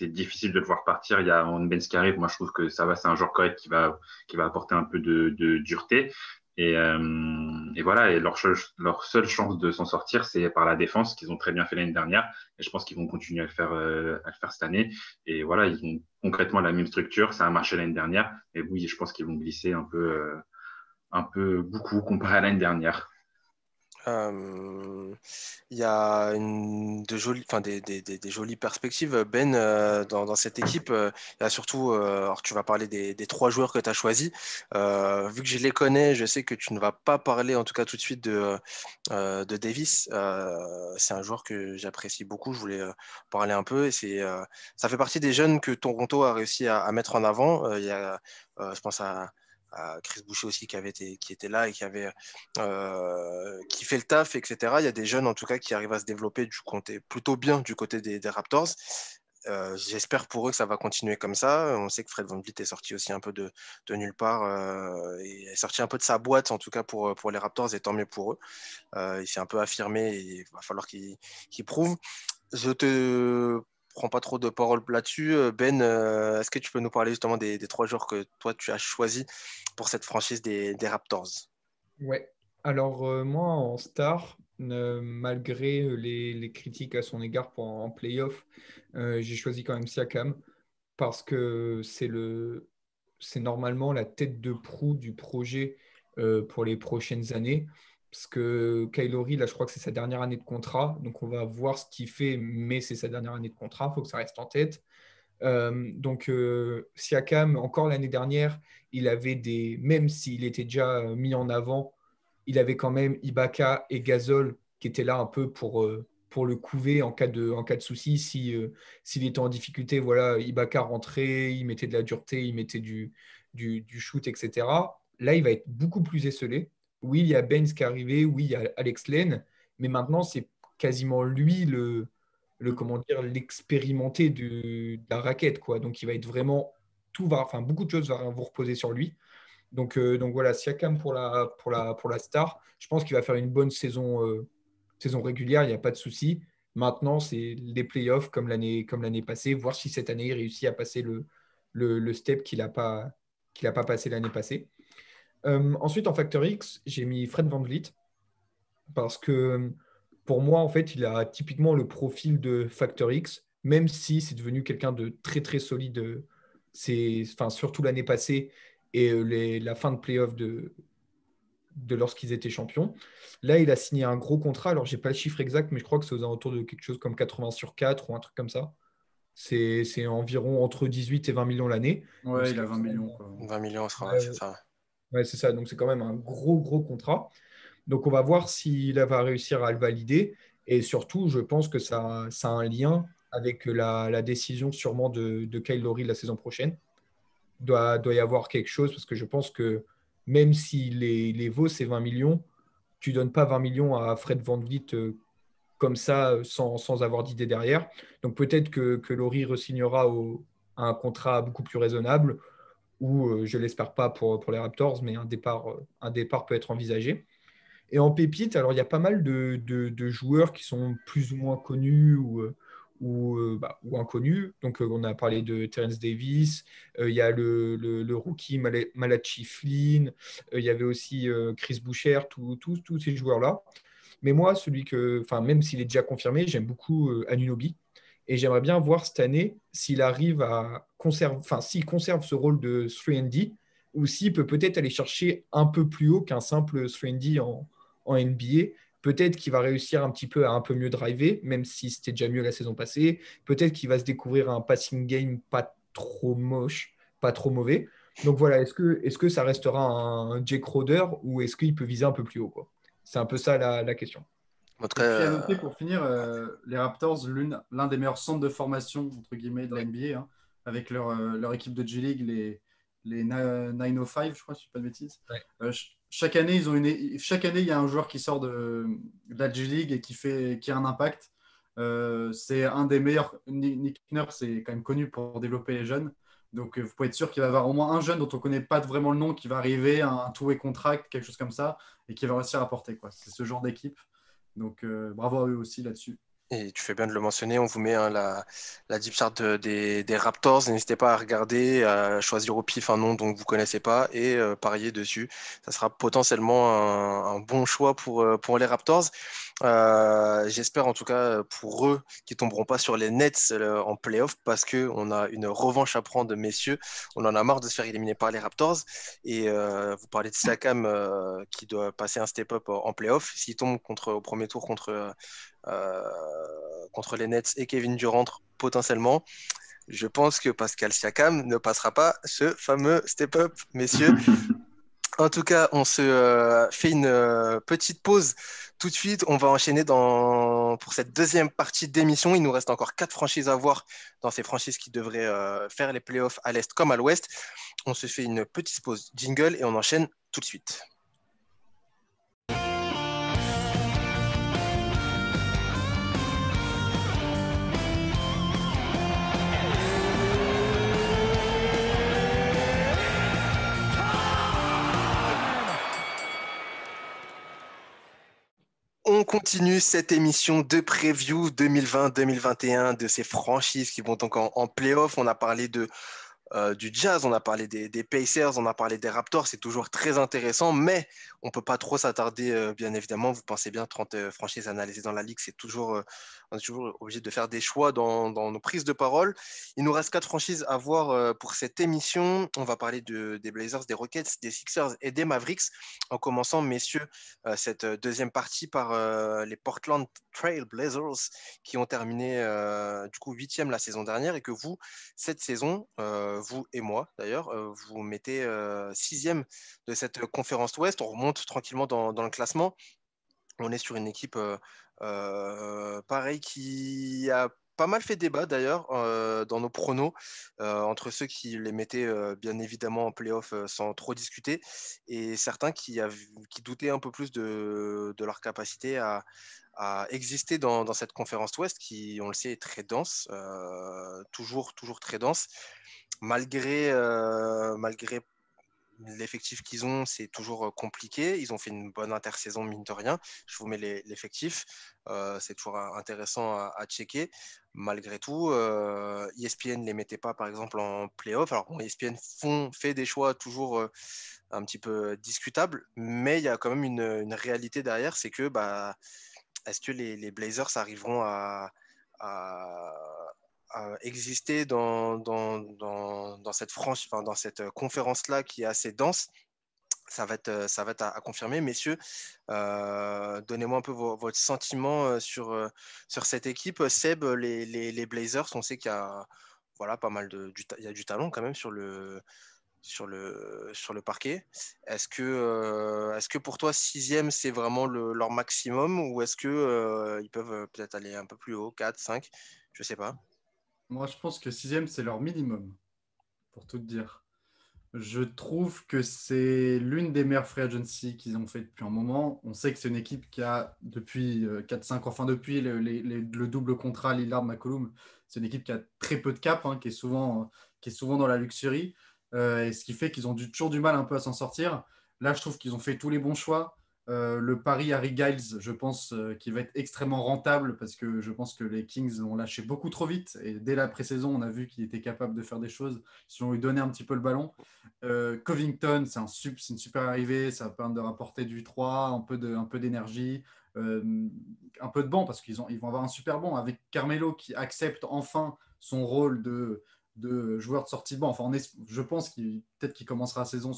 difficile de le voir partir. Il y a Ben qui arrive. Moi, je trouve que ça va. C'est un joueur correct qui va apporter un peu de dureté. Et voilà. Et leur seule chance de s'en sortir, c'est par la défense qu'ils ont très bien fait l'année dernière. Et je pense qu'ils vont continuer à le faire cette année. Et voilà, ils ont concrètement la même structure. Ça a marché l'année dernière. Et oui, je pense qu'ils vont glisser un peu beaucoup comparé à l'année dernière. Euh, Il y a enfin, des jolies perspectives, Ben, dans cette équipe. Il y a surtout, alors tu vas parler des trois joueurs que tu as choisis. Vu que je les connais, je sais que tu ne vas pas parler, en tout cas tout de suite, de Davis. C'est un joueur que j'apprécie beaucoup. Je voulais parler un peu. Ça fait partie des jeunes que Toronto a réussi à mettre en avant. Il y a, je pense à Chris Boucher aussi qui était là et qui fait le taf, etc. Il y a des jeunes en tout cas qui arrivent à se développer plutôt bien du côté des Raptors. J'espère pour eux que ça va continuer comme ça. On sait que Fred VanVleet est sorti aussi un peu de nulle part et est sorti un peu de sa boîte en tout cas pour les Raptors et tant mieux pour eux. Il s'est un peu affirmé et il va falloir qu'il prouve. Je te prends pas trop de paroles là-dessus. Ben, est-ce que tu peux nous parler justement des trois joueurs que toi tu as choisis pour cette franchise des Raptors? Ouais. Alors, moi, en star, malgré les critiques à son égard en playoff, j'ai choisi quand même Siakam parce que c'est normalement la tête de proue du projet pour les prochaines années. Parce que Kyle Lowry, là, je crois que c'est sa dernière année de contrat. Donc, on va voir ce qu'il fait, mais c'est sa dernière année de contrat. Il faut que ça reste en tête. Siakam, encore l'année dernière, il avait même s'il était déjà mis en avant, il avait quand même Ibaka et Gasol qui étaient là un peu pour le couver en cas de souci. S'il était en difficulté, voilà, Ibaka rentrait, il mettait de la dureté, il mettait du shoot, etc. Là, il va être beaucoup plus esselé. Oui, il y a Baines qui est arrivé, oui, il y a Alex Len, mais maintenant, c'est quasiment lui comment dire, l'expérimenté de la raquette, quoi. Donc, il va être vraiment, enfin, beaucoup de choses vont vous reposer sur lui. Donc voilà, Siakam pour la star. Je pense qu'il va faire une bonne saison régulière, il n'y a pas de souci. Maintenant, c'est les playoffs comme l'année passée, voir si cette année il réussit à passer le step qu'il a pas passé l'année passée. Ensuite, en Factor X, j'ai mis Fred VanVleet parce que pour moi, en fait, il a typiquement le profil de Factor X, même si c'est devenu quelqu'un de très très solide. Enfin, surtout l'année passée et la fin de playoff de lorsqu'ils étaient champions. Là, il a signé un gros contrat. Alors, je n'ai pas le chiffre exact, mais je crois que c'est aux alentours de quelque chose comme 80 sur 4 ou un truc comme ça. C'est environ entre 18 et 20 millions l'année. Donc, Ouais, c'est il a 20 millions, quand quoi. 20 millions, même- c'est ça. ouais, c'est ça. Donc, c'est quand même un gros, gros contrat. Donc, on va voir s'il va réussir à le valider. Et surtout, je pense que ça a un lien avec la décision sûrement de Kyle Lowry la saison prochaine. Doit y avoir quelque chose parce que je pense que même s'il les vaut ces 20 millions, tu ne donnes pas 20 millions à Fred VanVleet comme ça sans avoir d'idée derrière. Donc peut-être que Laurie re-signera à un contrat beaucoup plus raisonnable ou je ne l'espère pas pour les Raptors, mais un départ peut être envisagé. Et en pépite, alors il y a pas mal de joueurs qui sont plus ou moins connus ou inconnus. Donc on a parlé de Terence Davis, il y a le rookie Malachi Flynn, il y avait aussi Chris Boucher, tous ces joueurs-là. Mais moi, enfin, même s'il est déjà confirmé, j'aime beaucoup Anunoby. Et j'aimerais bien voir cette année s'il arrive à s'il conserve ce rôle de 3D ou s'il peut peut-être aller chercher un peu plus haut qu'un simple 3D en NBA. Peut-être qu'il va réussir un petit peu à un peu mieux driver, même si c'était déjà mieux la saison passée. Peut-être qu'il va se découvrir un passing game pas trop moche, pas trop mauvais. Donc voilà, est-ce que ça restera un Jake Crowder ou est-ce qu'il peut viser un peu plus haut, quoi. C'est un peu ça la question. En tout Et cas, puis à noter pour finir, les Raptors, l'un des meilleurs centres de formation entre guillemets de la NBA, hein, avec leur équipe de G-League, les 905, je crois, si je ne dis pas de bêtises. Ouais. Chaque année, chaque année, il y a un joueur qui sort de la G-League et qui a un impact. C'est un des meilleurs. Nick Nurse, c'est quand même connu pour développer les jeunes. Donc, vous pouvez être sûr qu'il va y avoir au moins un jeune dont on ne connaît pas vraiment le nom qui va arriver, un two-way contract, quelque chose comme ça, et qui va réussir à porter, quoi. C'est ce genre d'équipe. Donc, bravo à eux aussi là-dessus. et tu fais bien de le mentionner, on vous met hein, la deep chart des Raptors. N'hésitez pas à regarder, à choisir au pif un nom dont vous ne connaissez pas et parier dessus. Ça sera potentiellement un bon choix pour les Raptors. J'espère en tout cas pour eux qu'ils tomberont pas sur les Nets en playoff parce qu'on a une revanche à prendre, messieurs. On en a marre de se faire éliminer par les Raptors. Et vous parlez de Siakam qui doit passer un step-up en playoff. S'il tombe au premier tour contre les Nets et Kevin Durant potentiellement, je pense que Pascal Siakam ne passera pas ce fameux step-up, messieurs. En tout cas, on se fait une petite pause tout de suite. On va enchaîner pour cette deuxième partie d'émission. Il nous reste encore 4 franchises à voir dans ces franchises qui devraient faire les playoffs à l'Est comme à l'Ouest. On se fait une petite pause jingle et on enchaîne tout de suite. On continue cette émission de preview 2020-2021 de ces franchises qui vont donc en playoff. On a parlé du Jazz, on a parlé des Pacers, on a parlé des Raptors, c'est toujours très intéressant, mais on ne peut pas trop s'attarder, bien évidemment. Vous pensez bien, 30 franchises analysées dans la ligue, on est toujours obligé de faire des choix dans nos prises de parole. Il nous reste 4 franchises à voir pour cette émission. On va parler des Blazers, des Rockets, des Sixers et des Mavericks, en commençant, messieurs, cette deuxième partie par les Portland Trail Blazers, qui ont terminé du coup 8e la saison dernière et que vous, cette saison, vous et moi d'ailleurs, vous mettez 6e de cette conférence Ouest. On remonte tranquillement dans le classement. On est sur une équipe pareil qui a pas mal fait débat d'ailleurs dans nos pronos, entre ceux qui les mettaient bien évidemment en playoff sans trop discuter, et certains qui doutaient un peu plus de leur capacité à exister dans cette conférence Ouest qui, on le sait, est très dense, toujours très dense. Malgré l'effectif qu'ils ont, c'est toujours compliqué. Ils ont fait une bonne intersaison, mine de rien. Je vous mets l'effectif. C'est toujours intéressant à checker. Malgré tout, ESPN ne les mettait pas, par exemple, en playoff. Alors, bon, ESPN fait des choix toujours un petit peu discutables, mais il y a quand même une réalité derrière, c'est que est-ce que les Blazers arriveront à, à exister dans cette enfin, dans cette conférence-là qui est assez dense? Ça va être à confirmer. Messieurs, donnez-moi un peu votre sentiment sur cette équipe. Seb, les Blazers, on sait qu'il y a voilà, pas mal il y a du talent quand même sur le parquet. Est-ce que pour toi, sixième, c'est vraiment leur maximum, ou est-ce que ils peuvent peut-être aller un peu plus haut, 4 5? Je sais pas. Moi, je pense que sixième, c'est leur minimum, pour tout te dire. Je trouve que c'est l'une des meilleures free agency qu'ils ont fait depuis un moment. On sait que c'est une équipe qui a, depuis 4-5 ans, enfin depuis le double contrat Lillard-McCollum, c'est une équipe qui a très peu de cap, hein, qui est souvent dans la luxury, et ce qui fait qu'ils ont toujours du mal un peu à s'en sortir. Là, je trouve qu'ils ont fait tous les bons choix. Le pari Harry Giles, je pense qu'il va être extrêmement rentable parce que je pense que les Kings l'ont lâché beaucoup trop vite. Et dès la pré-saison, on a vu qu'il était capable de faire des choses si on lui donnait un petit peu le ballon. Covington, c'est une super arrivée, ça va permettre de rapporter du 3, un peu d'énergie, un peu de banc parce ils vont avoir un super banc avec Carmelo qui accepte enfin son rôle de joueur de sortie de banc. Enfin, je pense peut-être qu'il commencera la saison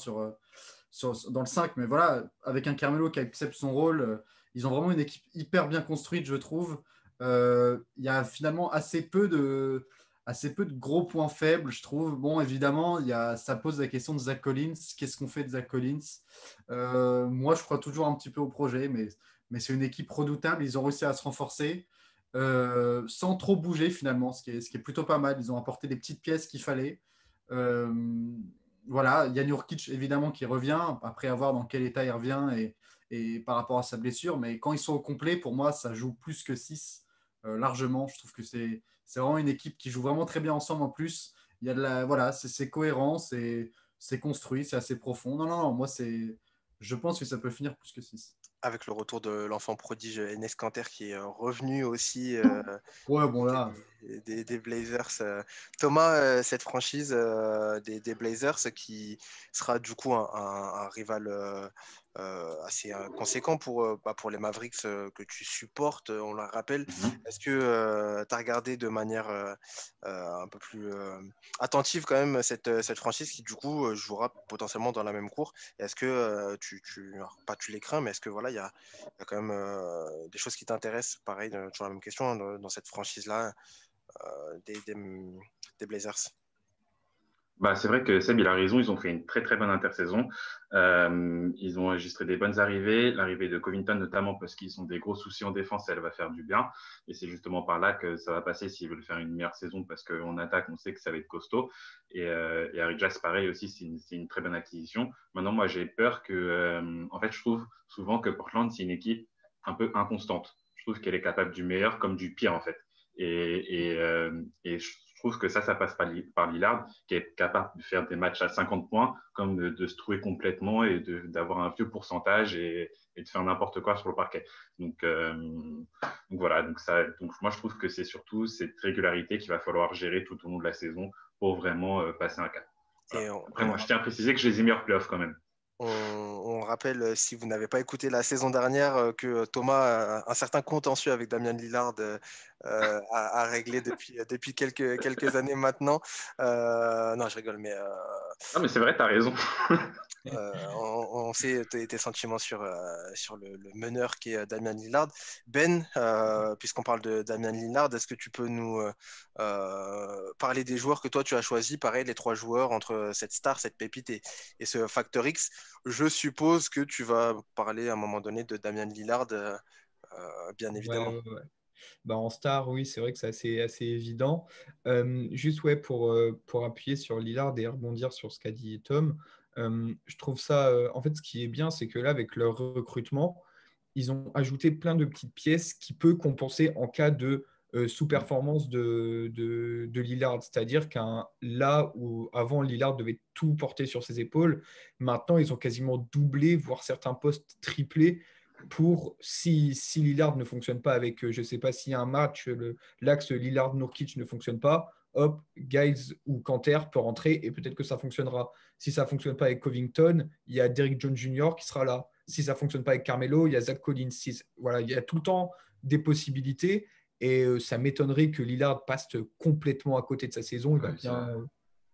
dans le 5, mais voilà, avec un Carmelo qui accepte son rôle, ils ont vraiment une équipe hyper bien construite, je trouve. Il y a finalement assez peu de gros points faibles, je trouve. Bon, évidemment, ça pose la question de Zach Collins. Qu'est-ce qu'on fait de Zach Collins? Moi, je crois toujours un petit peu au projet, mais c'est une équipe redoutable. Ils ont réussi à se renforcer sans trop bouger finalement, ce qui est plutôt pas mal. Ils ont apporté des petites pièces qu'il fallait. Euh, voilà, Jan Jurkic, évidemment, qui revient, après avoir dans quel état il revient et par rapport à sa blessure. Mais quand ils sont au complet, pour moi, ça joue plus que 6 largement. Je trouve que c'est vraiment une équipe qui joue vraiment très bien ensemble en plus. Il y a voilà, c'est cohérent, c'est construit, c'est assez profond. Non, moi, je pense que ça peut finir plus que 6. Avec le retour de l'enfant prodige Enes Kanter qui est revenu aussi Ouais, du bon côté là, des Blazers. Thomas, cette franchise des Blazers qui sera du coup un rival assez conséquent pour les Mavericks que tu supportes, on le rappelle. Mhm. Est-ce que tu as regardé de manière un peu plus attentive quand même cette franchise qui du coup jouera potentiellement dans la même cour? Est-ce que alors, pas tu les crains, mais est-ce que voilà, il y a quand même des choses qui t'intéressent? Pareil, toujours la même question hein, dans cette franchise-là des, des, des Blazers. Bah, c'est vrai que Seb, il a raison. Ils ont fait une très très bonne intersaison. Ils ont enregistré des bonnes arrivées. L'arrivée de Covington notamment parce qu'ils ont des gros soucis en défense, elle va faire du bien. Et c'est justement par là que ça va passer s'ils veulent faire une meilleure saison parce qu'en attaque, on sait que ça va être costaud. Et Harry Giles, pareil aussi, c'est une très bonne acquisition. Maintenant, moi, j'ai peur que, en fait, je trouve souvent que Portland, c'est une équipe un peu inconstante. Je trouve qu'elle est capable du meilleur comme du pire en fait. Et je trouve que ça passe par Lillard, qui est capable de faire des matchs à 50 points, comme de se trouver complètement et d'avoir un vieux pourcentage et de faire n'importe quoi sur le parquet. Donc voilà, donc moi je trouve que c'est surtout cette régularité qu'il va falloir gérer tout au long de la saison pour vraiment passer un cap. Et Voilà. Après, moi je tiens à préciser que je les ai mis hors playoff quand même. on rappelle, si vous n'avez pas écouté la saison dernière, que Thomas a un certain contentieux avec Damian Lillard à régler depuis quelques années maintenant. Non, je rigole, mais Non, mais c'est vrai, tu as raison. on sait tes sentiments sur le meneur qui est Damian Lillard. Ben, puisqu'on parle de Damian Lillard, est-ce que tu peux nous parler des joueurs que toi tu as choisis? Pareil, les trois joueurs entre cette star, cette pépite et ce Factor X. Je suppose que tu vas parler à un moment donné de Damian Lillard, bien ouais, évidemment. ouais, ouais. Bah, en star, oui, c'est vrai que c'est assez évident. Juste ouais, pour appuyer sur Lillard et rebondir sur ce qu'a dit Tom, je trouve ça, en fait, ce qui est bien, c'est que là, avec leur recrutement, ils ont ajouté plein de petites pièces qui peuvent compenser en cas de sous-performance de Lillard. C'est-à-dire là où avant Lillard devait tout porter sur ses épaules, maintenant ils ont quasiment doublé, voire certains postes triplés pour si Lillard ne fonctionne pas avec, je ne sais pas s'il y a un match, l'axe Lillard-Nurkic ne fonctionne pas, hop, Giles ou Kanter peut rentrer et peut-être que ça fonctionnera. Si ça ne fonctionne pas avec Covington, il y a Derrick Jones Jr. qui sera là. Si ça ne fonctionne pas avec Carmelo, il y a Zach Collins. Voilà, il y a tout le temps des possibilités et ça m'étonnerait que Lillard passe complètement à côté de sa saison.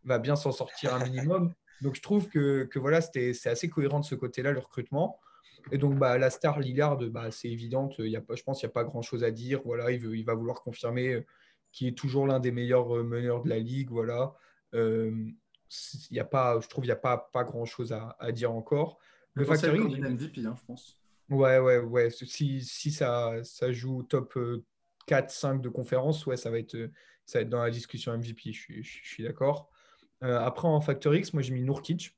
Va bien s'en sortir un minimum. Donc je trouve que voilà, c'est assez cohérent de ce côté-là, le recrutement. Et donc, bah, la star Lillard, bah, c'est évident. Je pense qu'il n'y a pas grand-chose à dire. Voilà, il va vouloir confirmer qu'il est toujours l'un des meilleurs meneurs de la ligue. Voilà. Il y a pas, je trouve qu'il n'y a pas grand-chose à dire encore. Le Potentiel facteur X, candidat MVP, hein, je pense. ouais. Si ça joue top 4-5 de conférence, ouais, ça va être dans la discussion MVP. Je suis d'accord. Après, en facteur X, moi, j'ai mis Nurkic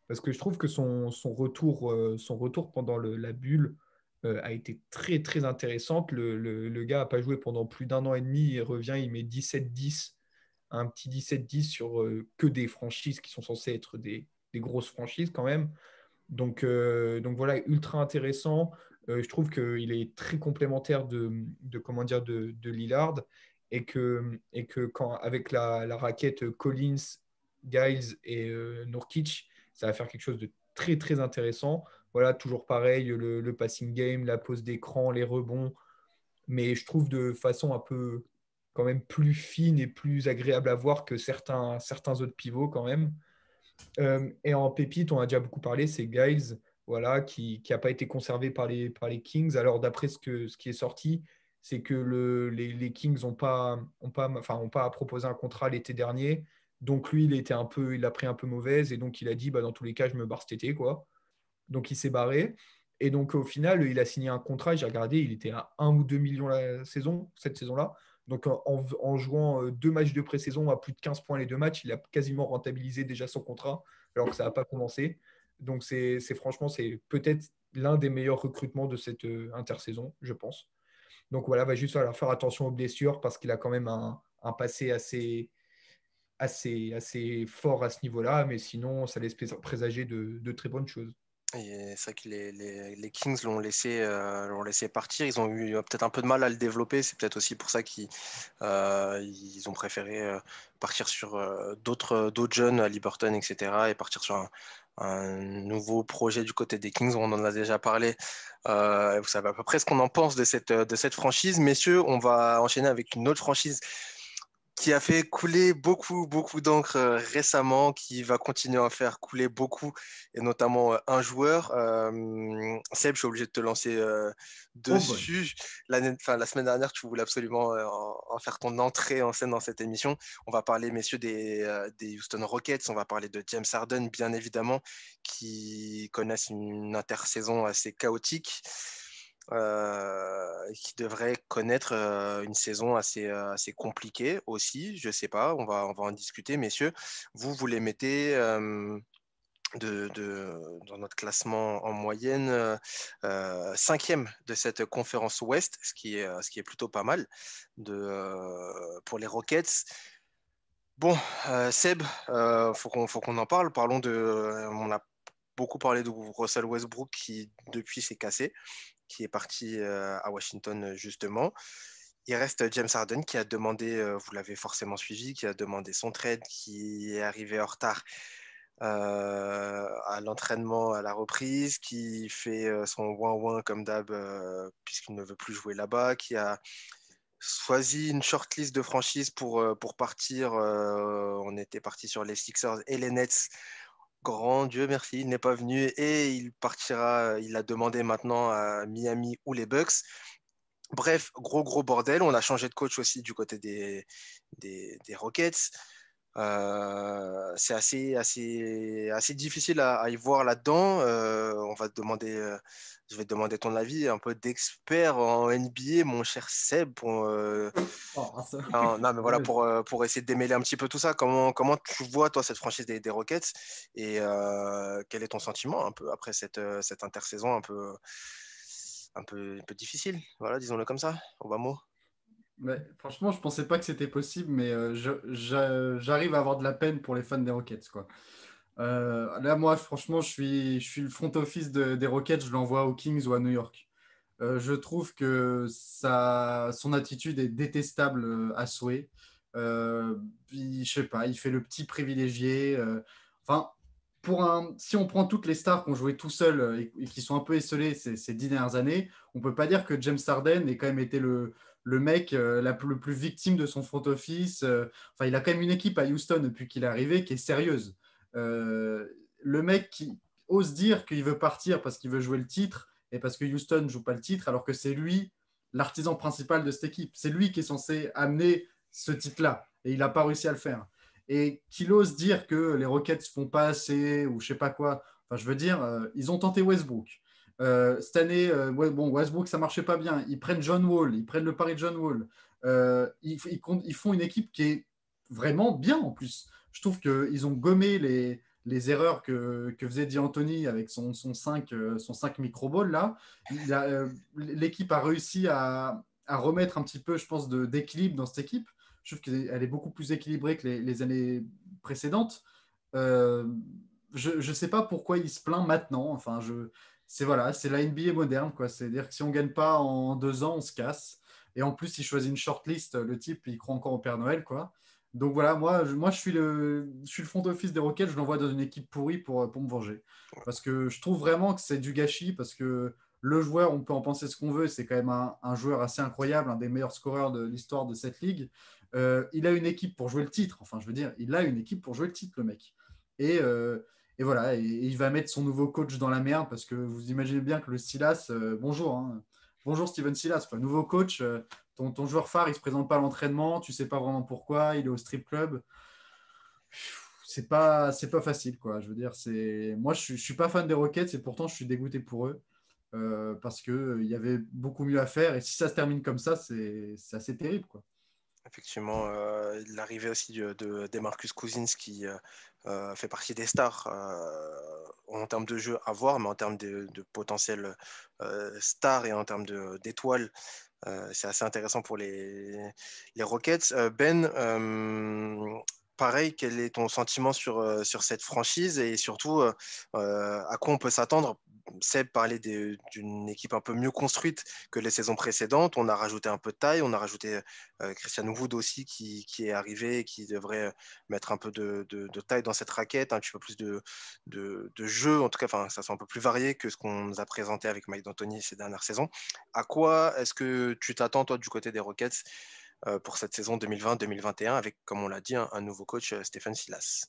parce que je trouve que son retour pendant la bulle a été très, très intéressante. Le gars n'a pas joué pendant plus d'un an et demi. Il revient, il met 17-10, un petit 17-10 sur que des franchises qui sont censées être des grosses franchises quand même. Donc voilà, ultra intéressant. Je trouve qu'il est très complémentaire comment dire, de Lillard et que avec la raquette Collins, Giles et Nurkic, ça va faire quelque chose de très très intéressant. Voilà, toujours pareil, le passing game, la pose d'écran, les rebonds, mais je trouve de façon un peu quand même plus fine et plus agréable à voir que certains autres pivots quand même. Et en pépite, on a déjà beaucoup parlé, c'est Giles, voilà, qui n'a pas été conservé par les Kings. Alors, d'après ce qui est sorti, c'est que les Kings ont pas proposé un contrat l'été dernier. Donc, lui, il a pris un peu mauvaise et donc il a dit, bah, dans tous les cas, je me barre cet été, quoi. Donc, il s'est barré. Et donc, au final, il a signé un contrat. J'ai regardé, il était à 1 ou 2 millions cette saison-là. Donc, en jouant 2 matchs de pré-saison à plus de 15 points les 2 matchs, il a quasiment rentabilisé déjà son contrat, alors que ça n'a pas commencé. Donc, franchement, c'est peut-être l'un des meilleurs recrutements de cette intersaison, je pense. Donc, voilà, va juste falloir faire attention aux blessures parce qu'il a quand même un passé assez fort à ce niveau-là. Mais sinon, ça laisse présager de très bonnes choses. Et c'est vrai que les Kings l'ont laissé partir. Ils ont eu peut-être un peu de mal à le développer. C'est peut-être aussi pour ça ils ont préféré partir sur d'autres jeunes, Liberton, etc. et partir sur un nouveau projet du côté des Kings. On en a déjà parlé. Vous savez à peu près ce qu'on en pense de cette franchise. Messieurs, on va enchaîner avec une autre franchise qui a fait couler beaucoup, beaucoup d'encre récemment, qui va continuer à faire couler beaucoup, et notamment un joueur. Seb, je suis obligé de te lancer Oh boy. dessus. La semaine dernière, tu voulais absolument en faire ton entrée en scène dans cette émission. On va parler, messieurs, des Houston Rockets. On va parler de James Harden, bien évidemment, qui connaissent une intersaison assez chaotique. Qui devrait connaître une saison assez compliquée aussi. Je sais pas, on va en discuter, messieurs. Vous les mettez dans notre classement en moyenne cinquième de cette conférence Ouest, ce qui est plutôt pas mal pour les Rockets. Bon, Seb, faut qu'on en parle. On a beaucoup parlé de Russell Westbrook qui depuis s'est cassé, qui est parti à Washington justement. Il reste James Harden qui a demandé, vous l'avez forcément suivi, qui a demandé son trade, qui est arrivé en retard à l'entraînement, à la reprise, qui fait son ouin-ouin comme d'hab puisqu'il ne veut plus jouer là-bas, qui a choisi une shortlist de franchise pour partir. On était parti sur les Sixers et les Nets. Grand Dieu merci, il n'est pas venu et il partira, il a demandé maintenant à Miami ou les Bucks. Bref, gros bordel. On a changé de coach aussi du côté des Rockets. C'est assez difficile à y voir là-dedans. Je vais te demander ton avis, un peu d'expert en NBA, mon cher Seb, Oh, ça- non, mais voilà, Ouais. pour essayer de démêler un petit peu tout ça. Comment tu vois, toi, cette franchise des Rockets et quel est ton sentiment un peu après cette intersaison un peu difficile, voilà, disons-le comme ça, au bas mot. Ouais, franchement, je pensais pas que c'était possible, mais j'arrive à avoir de la peine pour les fans des Rockets, quoi. Là, moi, franchement, je suis le front office des Rockets, je l'envoie aux Kings ou à New York. Je trouve que son attitude est détestable à souhait. Je sais pas, il fait le petit privilégié. Enfin, si on prend toutes les stars qui ont joué tout seuls et qui sont un peu esselés ces 10 dernières années, on peut pas dire que James Harden ait quand même été le mec le plus victime de son front office. Enfin, il a quand même une équipe à Houston depuis qu'il est arrivé qui est sérieuse. Euh, le mec qui ose dire qu'il veut partir parce qu'il veut jouer le titre et parce que Houston ne joue pas le titre, alors que c'est lui l'artisan principal de cette équipe. C'est lui qui est censé amener ce titre-là, et il n'a pas réussi à le faire. Et qu'il ose dire que les Rockets font pas assez, ou je sais pas quoi. Enfin, je veux dire, ils ont tenté Westbrook. Cette année, ouais, bon, Westbrook, ça marchait pas bien. Ils prennent John Wall, ils prennent le pari de John Wall. Ils font une équipe qui est vraiment bien en plus. Je trouve qu'ils ont gommé les erreurs que faisait D'Antoni avec son 5 micro-ball là. L'équipe a réussi à remettre un petit peu, je pense, d'équilibre dans cette équipe. Je trouve qu'elle est beaucoup plus équilibrée que les années précédentes. Euh, je ne sais pas pourquoi il se plaint maintenant. Enfin, c'est la NBA moderne, quoi. C'est-à-dire que si on ne gagne pas en 2 ans, on se casse. Et en plus, il choisit une shortlist. Le type, il croit encore au Père Noël, quoi. Donc voilà, moi je suis le front office des Rockets, je l'envoie dans une équipe pourrie pour me venger. Parce que je trouve vraiment que c'est du gâchis, parce que le joueur, on peut en penser ce qu'on veut, c'est quand même un joueur assez incroyable, un des meilleurs scoreurs de l'histoire de cette ligue. Il a une équipe pour jouer le titre, enfin je veux dire, il a une équipe pour jouer le titre, le mec. Et, euh, et voilà, et il va mettre son nouveau coach dans la merde, parce que vous imaginez bien que le Silas, bonjour, hein. Bonjour Steven Silas, quoi. Nouveau coach, ton joueur phare, il se présente pas à l'entraînement, tu sais pas vraiment pourquoi, il est au strip club. C'est pas facile, quoi. Je veux dire, moi, je suis pas fan des Rockets et pourtant, je suis dégoûté pour eux parce que il y avait beaucoup mieux à faire. Et si ça se termine comme ça, c'est assez terrible, quoi. Effectivement, l'arrivée aussi de Demarcus Cousins qui fait partie des stars en termes de jeu à voir, mais en termes de potentiel stars et en termes d'étoiles, c'est assez intéressant pour les Rockets. Ben, pareil, quel est ton sentiment sur cette franchise et surtout à quoi on peut s'attendre? Seb parlait d'une équipe un peu mieux construite que les saisons précédentes. On a rajouté un peu de taille, on a rajouté Christian Wood aussi qui est arrivé et qui devrait mettre un peu de taille dans cette raquette, un petit peu plus de jeu, en tout cas, enfin, ça soit un peu plus varié que ce qu'on nous a présenté avec Mike D'Antoni ces dernières saisons. À quoi est-ce que tu t'attends, toi, du côté des Rockets pour cette saison 2020-2021 avec, comme on l'a dit, un nouveau coach, Stephen Silas?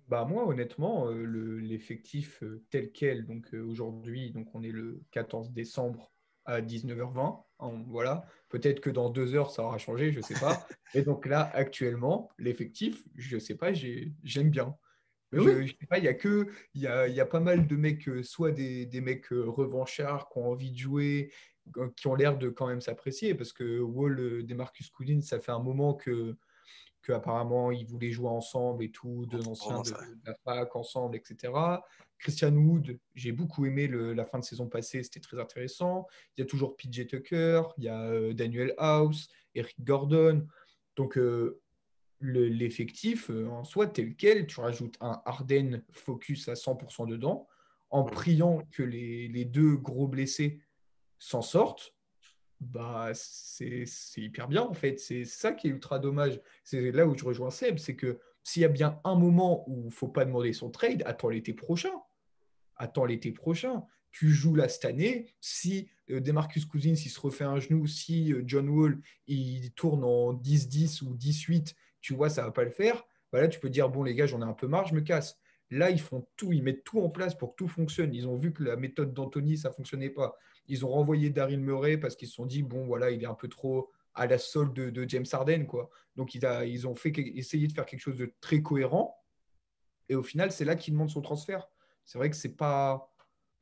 Bah moi, honnêtement, l'effectif tel quel, donc aujourd'hui, donc on est le 14 décembre à 19h20, hein, voilà. Peut-être que dans 2 heures, ça aura changé, je ne sais pas. Et donc là, actuellement, l'effectif, je ne sais pas, j'aime bien. Mais oui, Je sais pas, il y a pas mal de mecs, soit des mecs revanchards qui ont envie de jouer, qui ont l'air de quand même s'apprécier, parce que Wall, Demarcus Cousins, ça fait un moment qu'apparemment ils voulaient jouer ensemble et tout, deux anciens Vraiment de, ça. de la fac ensemble, etc. Christian Wood, j'ai beaucoup aimé la fin de saison passée, c'était très intéressant. Il y a toujours PJ Tucker, il y a Daniel House, Eric Gordon. Donc l'effectif en soi tel quel, tu rajoutes un Harden focus à 100% dedans, en Mhm. priant que les deux gros blessés s'en sortent. Bah, c'est hyper bien en fait. C'est ça qui est ultra dommage. C'est là où je rejoins Seb, c'est que s'il y a bien un moment où il ne faut pas demander son trade, attends l'été prochain. Attends l'été prochain. Tu joues là cette année. Si Demarcus Cousins il se refait un genou, si John Wall il tourne en 10-10 ou 10-8, tu vois, ça ne va pas le faire. Bah là, tu peux dire, bon les gars, j'en ai un peu marre, je me casse. Là, ils font tout, ils mettent tout en place pour que tout fonctionne. Ils ont vu que la méthode d'Anthony, ça ne fonctionnait pas. Ils ont renvoyé Daryl Murray parce qu'ils se sont dit, bon, voilà, il est un peu trop à la solde de James Harden, quoi. Donc, ils ont essayé de faire quelque chose de très cohérent. Et au final, c'est là qu'il demande son transfert. C'est vrai que c'est pas.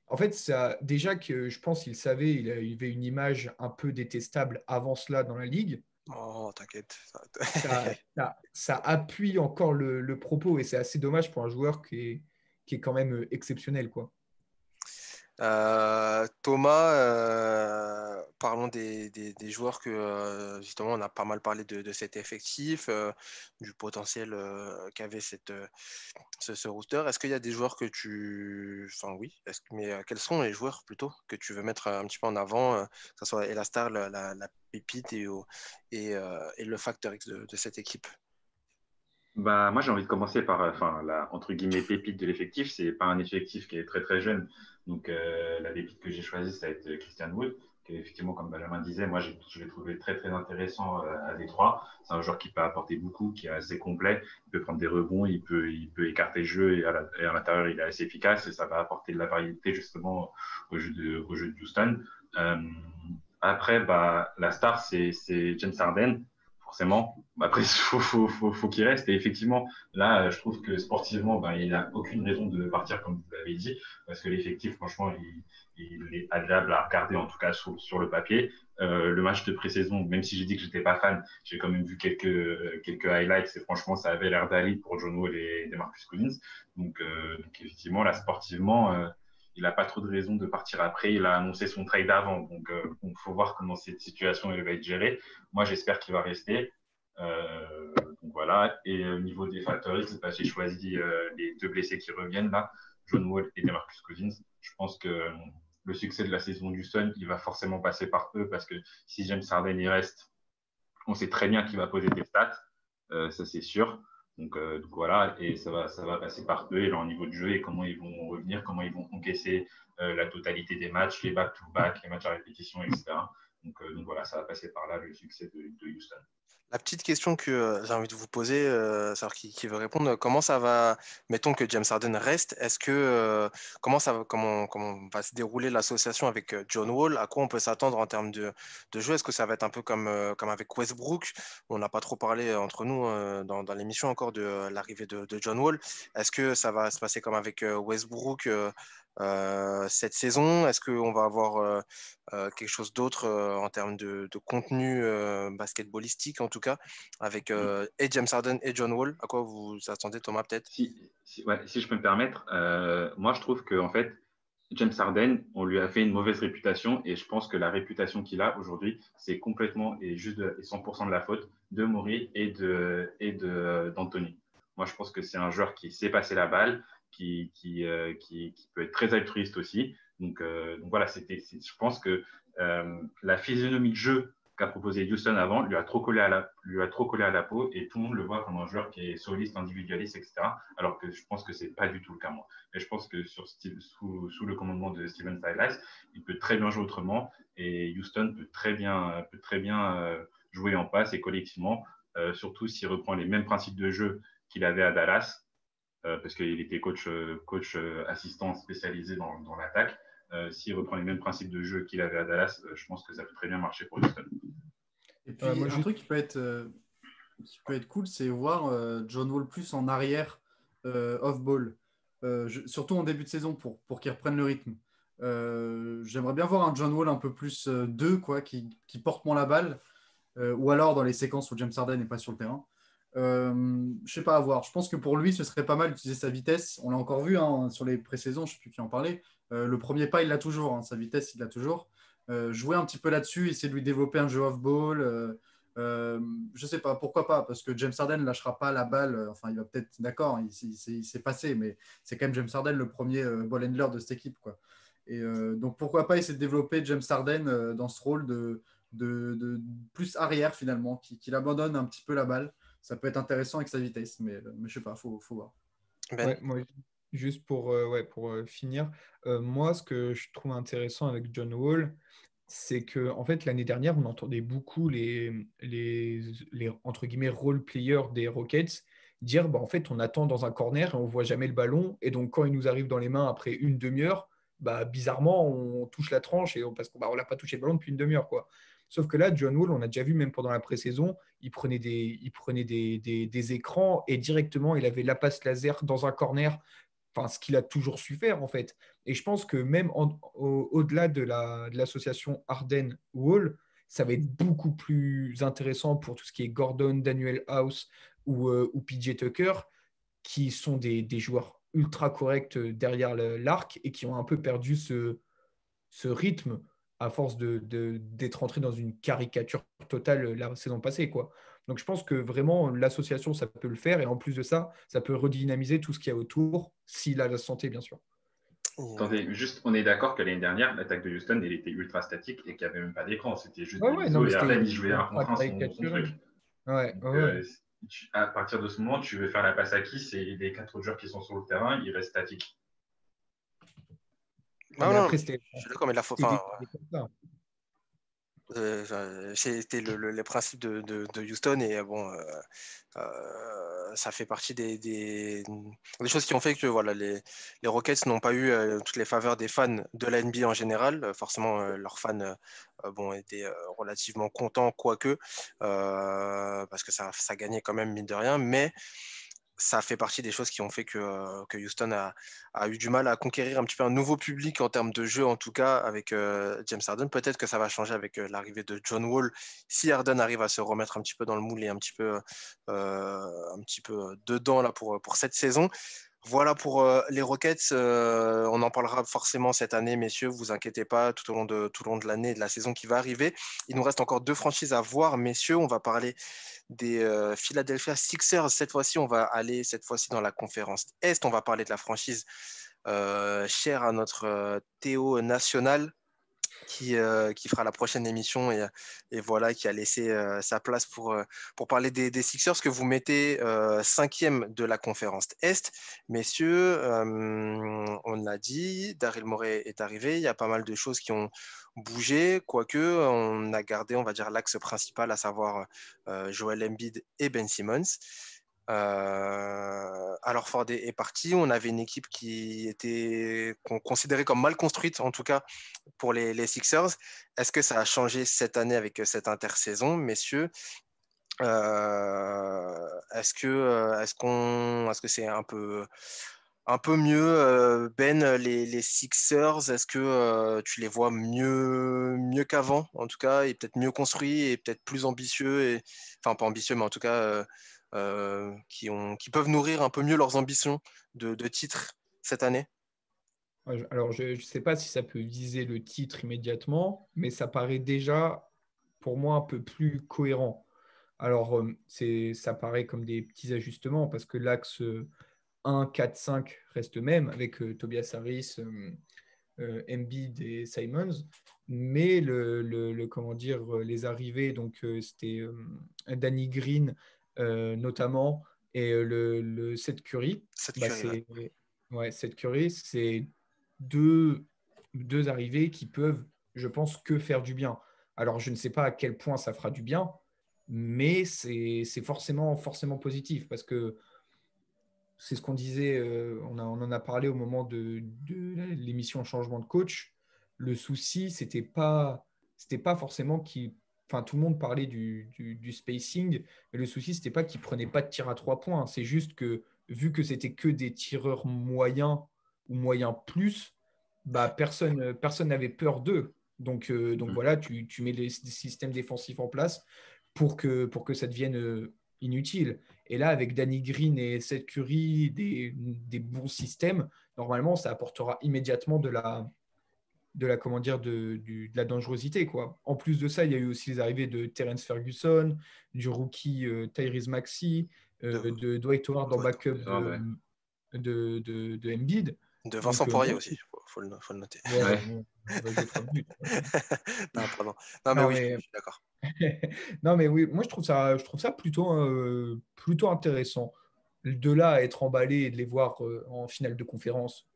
En fait, déjà que je pense qu'il savait, il avait une image un peu détestable avant cela dans la ligue. Oh, t'inquiète. Ça appuie encore le propos et c'est assez dommage pour un joueur qui est quand même exceptionnel, quoi. Thomas, parlons des joueurs que justement on a pas mal parlé de cet effectif, du potentiel qu'avait ce roster. Est-ce qu'il y a des joueurs que enfin oui, mais quels sont les joueurs plutôt que tu veux mettre un petit peu en avant, que ce soit et la star, la pépite et le facteur X de cette équipe? Bah, moi, j'ai envie de commencer par, enfin, la entre guillemets pépite de l'effectif. C'est pas un effectif qui est très très jeune. Donc, la pépite que j'ai choisie, ça va être Christian Wood, qui effectivement, comme Benjamin disait, moi, je l'ai trouvé très très intéressant à Détroit. C'est un joueur qui peut apporter beaucoup, qui est assez complet. Il peut prendre des rebonds, il peut écarter le jeu et à l'intérieur, il est assez efficace et ça va apporter de la variété justement au jeu de Houston. Euh, Après, bah, la star, c'est James Harden forcément. Après, faut qu'il reste. Et effectivement, là, je trouve que sportivement, ben, il n'a aucune raison de partir, comme vous l'avez dit, parce que l'effectif, franchement, il est agréable à regarder, en tout cas sur le papier. Le match de pré-saison, même si j'ai dit que j'étais pas fan, j'ai quand même vu quelques highlights et franchement, ça avait l'air d'aller pour John Wall et Marcus Collins. Donc effectivement, là, sportivement, il n'a pas trop de raison de partir après. Il a annoncé son trade avant. Donc, il faut voir comment cette situation elle va être gérée. Moi, j'espère qu'il va rester. Donc voilà. Et au niveau des facteurs X, j'ai choisi les deux blessés qui reviennent là, John Wall et Demarcus Cousins. Je pense que le succès de la saison du Sun, il va forcément passer par eux parce que si James Harden y reste, on sait très bien qu'il va poser des stats, ça c'est sûr. Donc voilà, et ça va passer par eux et leur niveau de jeu et comment ils vont revenir, comment ils vont encaisser la totalité des matchs, les back-to-back, les matchs à répétition, etc. Donc voilà, ça va passer par là le succès de Houston. La petite question que j'ai envie de vous poser, savoir qui veut répondre, comment ça va, mettons que James Harden reste, comment va se dérouler l'association avec John Wall, à quoi on peut s'attendre en termes de jeu, est-ce que ça va être un peu comme avec Westbrook, on n'a pas trop parlé entre nous dans l'émission encore de l'arrivée de John Wall, est-ce que ça va se passer comme avec Westbrook cette saison, est-ce qu'on va avoir quelque chose d'autre en termes de contenu basketballistique en tout cas, avec et James Harden et John Wall. À quoi vous attendez, Thomas, peut-être? Si je peux me permettre, moi je trouve que en fait, James Harden, on lui a fait une mauvaise réputation et je pense que la réputation qu'il a aujourd'hui, c'est complètement et juste et 100% de la faute de Maury d'Anthony. Moi, je pense que c'est un joueur qui sait passer la balle, qui peut être très altruiste aussi. Donc voilà, je pense que la physionomie de jeu qu'a proposé Houston avant lui a trop collé à la peau et tout le monde le voit comme un joueur qui est soliste, individualiste, etc. Alors que je pense que c'est pas du tout le cas, moi. Et je pense que sous le commandement de Steven Silas, il peut très bien jouer autrement et Houston peut très bien jouer en passe et collectivement, surtout s'il reprend les mêmes principes de jeu qu'il avait à Dallas, parce qu'il était coach assistant spécialisé dans l'attaque. S'il reprend les mêmes principes de jeu qu'il avait à Dallas, je pense que ça peut très bien marcher pour Houston. Et puis, un truc qui peut être cool, c'est voir John Wall plus en arrière off-ball, surtout en début de saison pour qu'il reprenne le rythme. J'aimerais bien voir un John Wall un peu plus 2, quoi, qui porte moins la balle, ou alors dans les séquences où James Harden n'est pas sur le terrain. Je sais pas à voir. Je pense que pour lui, ce serait pas mal d'utiliser sa vitesse. On l'a encore vu sur les pré-saisons, je sais plus qui en parlait. Le premier pas, il l'a toujours. Sa vitesse, il l'a toujours. Jouer un petit peu là-dessus, essayer de lui développer un jeu off-ball. Je sais pas, pourquoi pas, parce que James Harden ne lâchera pas la balle. Enfin, il va peut-être, d'accord, il s'est passé, mais c'est quand même James Harden le premier ball handler de cette équipe, quoi. Et donc, pourquoi pas essayer de développer James Harden dans ce rôle de plus arrière, finalement, qu'il abandonne un petit peu la balle. Ça peut être intéressant avec sa vitesse, mais je sais pas, faut voir. Ben. Ouais, moi, juste pour finir, moi, ce que je trouve intéressant avec John Wall, c'est que en fait, l'année dernière, on entendait beaucoup les entre guillemets role players des Rockets dire bah, en fait, on attend dans un corner et on voit jamais le ballon. Et donc, quand il nous arrive dans les mains après une demi-heure, bah, bizarrement, on touche la tranche parce qu'on bah, on l'a pas touché le ballon depuis une demi-heure, quoi. Sauf que là, John Wall, on a déjà vu même pendant la pré-saison, il prenait des écrans et directement, il avait la passe laser dans un corner, enfin, ce qu'il a toujours su faire en fait. Et je pense que même au-delà de l'association Harden-Wall, ça va être beaucoup plus intéressant pour tout ce qui est Gordon, Daniel House ou PJ Tucker, qui sont des joueurs ultra corrects derrière l'arc et qui ont un peu perdu ce rythme à force d'être entré dans une caricature totale la saison passée, quoi. Donc je pense que vraiment l'association, ça peut le faire et en plus de ça, ça peut redynamiser tout ce qu'il y a autour, s'il a la santé, bien sûr. Attendez, juste, on est d'accord que l'année dernière, l'attaque de Houston, elle était ultra statique et qu'il n'y avait même pas d'écran. C'était juste des Non, ISO mais et c'était Harden, il jouait un contre un son caricaturé. truc. Ouais, Donc, ouais. à partir de ce moment, tu veux faire la passe à qui? C'est les 4 joueurs qui sont sur le terrain, ils restent statiques. Non, mais après, je suis d'accord, mais là, faut. Enfin, comme ça. c'était le principe de Houston et bon, ça fait partie des choses qui ont fait que voilà, les Rockets n'ont pas eu toutes les faveurs des fans de la NBA en général. Forcément, leurs fans bon, étaient relativement contents, quoique, parce que ça gagnait quand même, mine de rien, mais ça fait partie des choses qui ont fait que Houston a eu du mal à conquérir un petit peu un nouveau public en termes de jeu, en tout cas avec James Harden. Peut-être que ça va changer avec l'arrivée de John Wall, si Harden arrive à se remettre un petit peu dans le moule et un petit peu dedans là, pour cette saison. Voilà pour les Rockets. On en parlera forcément cette année, messieurs. Vous inquiétez pas, tout au long de l'année et de la saison qui va arriver. Il nous reste encore 2 franchises à voir, messieurs. On va parler des Philadelphia Sixers. Cette fois-ci, on va aller dans la conférence Est. On va parler de la franchise chère à notre Théo national qui fera la prochaine émission et voilà, qui a laissé sa place pour parler des Sixers que vous mettez 5e de la conférence Est. Messieurs, on l'a dit, Daryl Morey est arrivé, il y a pas mal de choses qui ont bougé, quoique on a gardé, on va dire, l'axe principal, à savoir Joel Embiid et Ben Simmons. Alors Ford est parti, on avait une équipe qu'on considérait comme mal construite, en tout cas pour les Sixers. Est-ce que ça a changé cette année avec cette intersaison, messieurs? Est-ce que c'est un peu mieux, Ben, les Sixers? Est-ce que tu les vois mieux qu'avant, en tout cas, et peut-être mieux construits et peut-être plus ambitieux, enfin pas ambitieux, mais en tout cas qui peuvent nourrir un peu mieux leurs ambitions de titre cette année? Alors, je ne sais pas si ça peut viser le titre immédiatement, mais ça paraît déjà, pour moi, un peu plus cohérent. Alors, ça paraît comme des petits ajustements parce que l'axe 1, 4, 5 reste même avec Tobias Harris, Embiid et Simons. Mais comment dire, les arrivées, donc c'était Danny Green notamment et le Seth Curry. Cette curie, Seth Curry, c'est deux arrivées qui peuvent, je pense, que faire du bien. Alors, je ne sais pas à quel point ça fera du bien, mais c'est forcément positif parce que c'est ce qu'on disait, on en a parlé au moment de l'émission Changement de coach. Le souci, c'était pas forcément enfin, tout le monde parlait du spacing, mais le souci, c'était pas qu'ils prenaient pas de tir à 3 points. C'est juste que, vu que c'était que des tireurs moyens ou moyens plus, bah, personne n'avait peur d'eux. Donc voilà, tu mets des systèmes défensifs en place pour que ça devienne inutile. Et là, avec Danny Green et Seth Curry, des bons systèmes, normalement, ça apportera immédiatement comment dire, de la dangerosité, quoi. En plus de ça, il y a eu aussi les arrivées de Terence Ferguson, du rookie Tyrese Maxey, de Dwight Howard en backup de Embiid. de Vincent Donc, Poirier aussi, faut le noter. ouais. Bon, il va jouer 3 minutes. Non, pardon. Non, mais Non, oui, mais... je suis d'accord. non, mais oui, moi je trouve ça plutôt intéressant. De là à être emballé et de les voir en finale de conférence,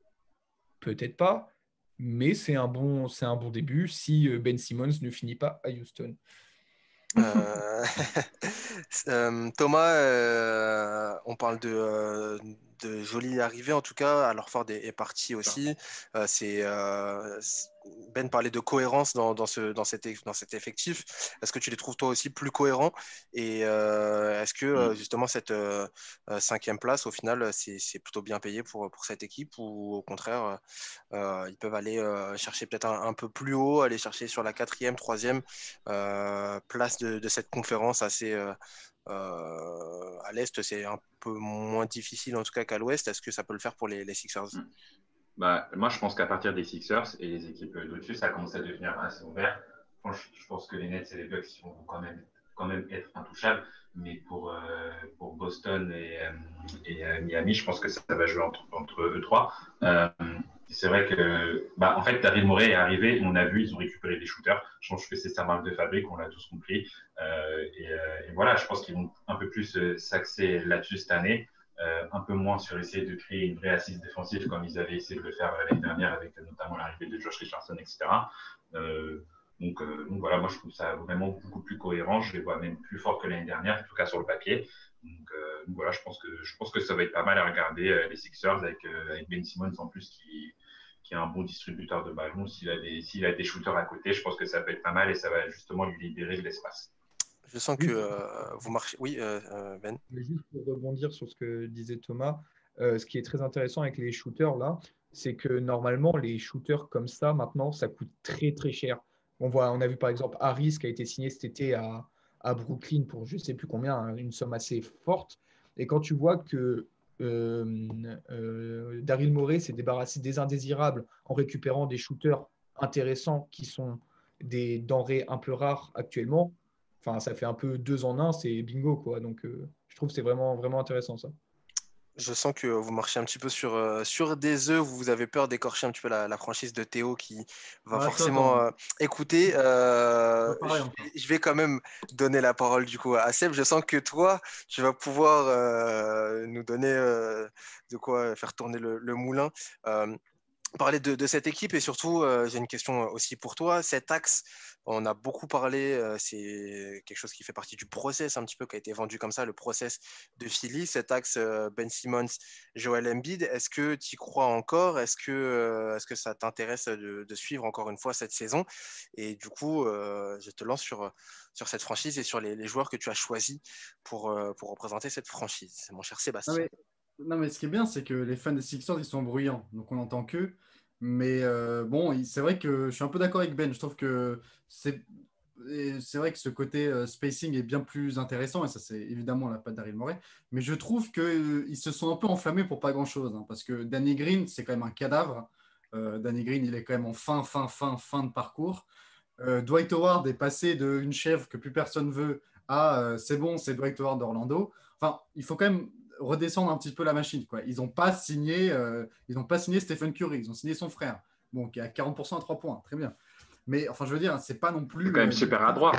peut-être pas, mais c'est un bon début si Ben Simmons ne finit pas à Houston. Thomas, on parle de jolies arrivées en tout cas. Alors Ford est parti aussi. Ben parlait de cohérence dans cet effectif. Est-ce que tu les trouves toi aussi plus cohérents? Et est-ce que justement cette cinquième place, au final, c'est plutôt bien payé pour cette équipe ou au contraire, ils peuvent aller chercher peut-être un peu plus haut, aller chercher sur la quatrième, troisième place de cette conférence assez à l'Est, c'est un peu moins difficile en tout cas qu'à l'Ouest. Est-ce que ça peut le faire pour les Sixers? Bah, moi, je pense qu'à partir des Sixers et les équipes d'au-dessus, ça commence à devenir assez ouvert. Franchement, je pense que les Nets et les Bucks vont quand même être intouchables. Mais pour Boston et Miami, je pense que ça va jouer entre eux trois. C'est vrai que, bah, en fait, Daryl Morey est arrivé, on a vu, ils ont récupéré des shooters. Je pense que c'est sa marque de fabrique, on l'a tous compris. Et voilà, je pense qu'ils vont un peu plus s'axer là-dessus cette année. Un peu moins sur essayer de créer une vraie assise défensive comme ils avaient essayé de le faire l'année dernière avec notamment l'arrivée de Josh Richardson, etc. Donc voilà, moi je trouve ça vraiment beaucoup plus cohérent. Je les vois même plus forts que l'année dernière, en tout cas sur le papier. Donc voilà, je pense que ça va être pas mal à regarder les Sixers avec Ben Simmons en plus qui est un bon distributeur de ballon. S'il a des shooters à côté, je pense que ça peut être pas mal et ça va justement lui libérer de l'espace. Je sens que vous marchez. Oui, Ben. Mais juste pour rebondir sur ce que disait Thomas, ce qui est très intéressant avec les shooters là, c'est que normalement les shooters comme ça maintenant ça coûte très très cher. On a vu par exemple Harris qui a été signé cet été à Brooklyn pour je sais plus combien, hein, une somme assez forte. Et quand tu vois que Daryl Morey s'est débarrassé des indésirables en récupérant des shooters intéressants qui sont des denrées un peu rares actuellement. Enfin, ça fait un peu 2 en 1, c'est bingo, quoi. Donc, je trouve que c'est vraiment, vraiment intéressant, ça. Je sens que vous marchez un petit peu sur des œufs. Vous avez peur d'écorcher un petit peu la franchise de Théo qui va forcément Attends. écouter. Pas pareil encore. Je vais quand même donner la parole du coup à Seb. Je sens que toi, tu vas pouvoir nous donner de quoi faire tourner le moulin. Parler de cette équipe et surtout, j'ai une question aussi pour toi. Cet axe, on a beaucoup parlé, c'est quelque chose qui fait partie du process un petit peu, qui a été vendu comme ça, le process de Philly. Cet axe Ben Simmons, Joel Embiid, est-ce que tu y crois encore? Est-ce que ça t'intéresse de suivre encore une fois cette saison? Et du coup, je te lance sur cette franchise et sur les joueurs que tu as choisis pour représenter cette franchise. Mon cher Non, Sébastien. mais ce qui est bien, c'est que les fans des Sixers, ils sont bruyants, donc on n'entend qu'eux. Mais bon, c'est vrai que je suis un peu d'accord avec Ben. Je trouve que c'est vrai que ce côté spacing est bien plus intéressant, et ça, c'est évidemment la patte d'Daryl Morey. Mais je trouve qu'ils se sont un peu enflammés pour pas grand-chose, hein, parce que Danny Green, c'est quand même un cadavre. Danny Green, il est quand même en fin de parcours. Dwight Howard est passé d'une chèvre que plus personne veut à c'est bon, c'est Dwight Howard d'Orlando. Enfin, il faut quand même redescendre un petit peu la machine, quoi. Ils n'ont pas signé Stephen Curry, ils ont signé son frère, bon, qui a 40% à 3 points, très bien. Mais enfin, je veux dire, c'est pas non C'est plus. quand même super adroit.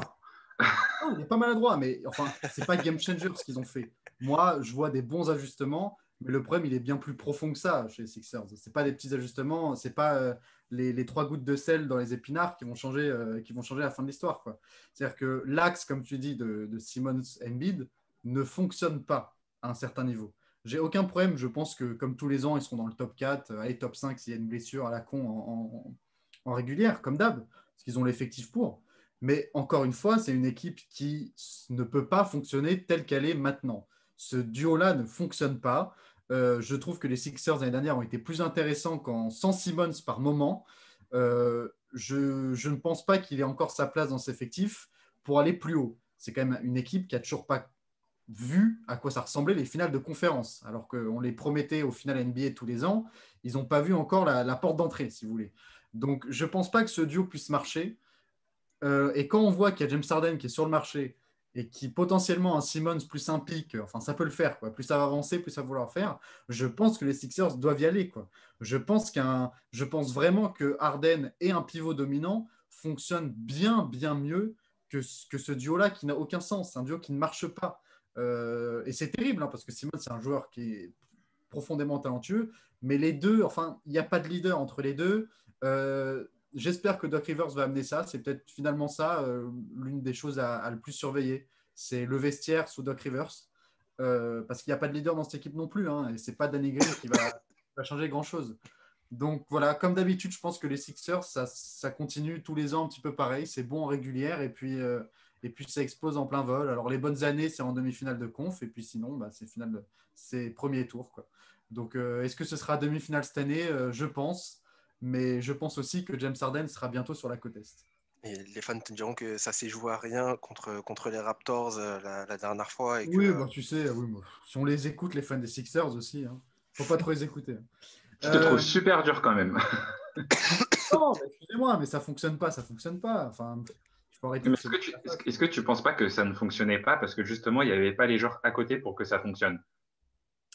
Non, il est pas maladroit, mais enfin, c'est pas game changer ce qu'ils ont fait. Moi, je vois des bons ajustements, mais le problème, il est bien plus profond que ça chez les Sixers. C'est pas des petits ajustements, c'est pas les 3 gouttes de sel dans les épinards qui vont changer la fin de l'histoire, quoi. C'est-à-dire que l'axe, comme tu dis, de Simmons Embiid ne fonctionne pas à un certain niveau. J'ai aucun problème, je pense que comme tous les ans, ils seront dans le top 4, allez, top 5 s'il y a une blessure à la con en régulière, comme d'hab, parce qu'ils ont l'effectif pour. Mais encore une fois, c'est une équipe qui ne peut pas fonctionner telle qu'elle est maintenant. Ce duo-là ne fonctionne pas. Je trouve que les Sixers l'année dernière ont été plus intéressants qu'en sans Simmons par moment. Je ne pense pas qu'il ait encore sa place dans cet effectif pour aller plus haut. C'est quand même une équipe qui n'a toujours pas vu à quoi ça ressemblait les finales de conférence, alors qu'on les promettait au final NBA tous les ans. Ils n'ont pas vu encore la porte d'entrée, si vous voulez. Donc, je ne pense pas que ce duo puisse marcher. Et quand on voit qu'il y a James Harden qui est sur le marché et qui potentiellement un Simmons plus un pic, enfin ça peut le faire, quoi. Plus ça va avancer, plus ça va vouloir faire. Je pense que les Sixers doivent y aller, quoi. Je pense vraiment que Harden et un pivot dominant fonctionnent bien mieux que ce duo-là qui n'a aucun sens. C'est un duo qui ne marche pas. Et c'est terrible, hein, parce que Simmons, c'est un joueur qui est profondément talentueux, mais les deux, enfin, il n'y a pas de leader entre les deux. J'espère que Doc Rivers va amener ça. C'est peut-être finalement ça l'une des choses à le plus surveiller. C'est le vestiaire sous Doc Rivers. parce qu'il n'y a pas de leader dans cette équipe non plus, hein, et c'est pas Danny Green qui va changer grand-chose. Donc voilà, comme d'habitude, je pense que les Sixers, ça continue tous les ans un petit peu pareil. C'est bon en régulière et puis ça explose en plein vol. Alors les bonnes années, c'est en demi-finale de conf et puis sinon, bah, c'est premier tour, quoi. Donc est-ce que ce sera demi-finale cette année? Je pense, mais je pense aussi que James Harden sera bientôt sur la côte Est. Et les fans te diront que ça s'est joué à rien contre les Raptors la dernière fois et que Oui, bah, tu sais, oui, bah, si on les écoute, les fans des Sixers aussi, hein. Faut pas trop les écouter. Je te trouve Euh, super dur quand même. non, mais excusez-moi, mais ça fonctionne pas, ça fonctionne pas. Enfin, je peux arrêter Mais de est-ce se que dire tu, la est-ce, faute. est-ce que tu penses pas que ça ne fonctionnait pas parce que justement, il n'y avait pas les joueurs à côté pour que ça fonctionne?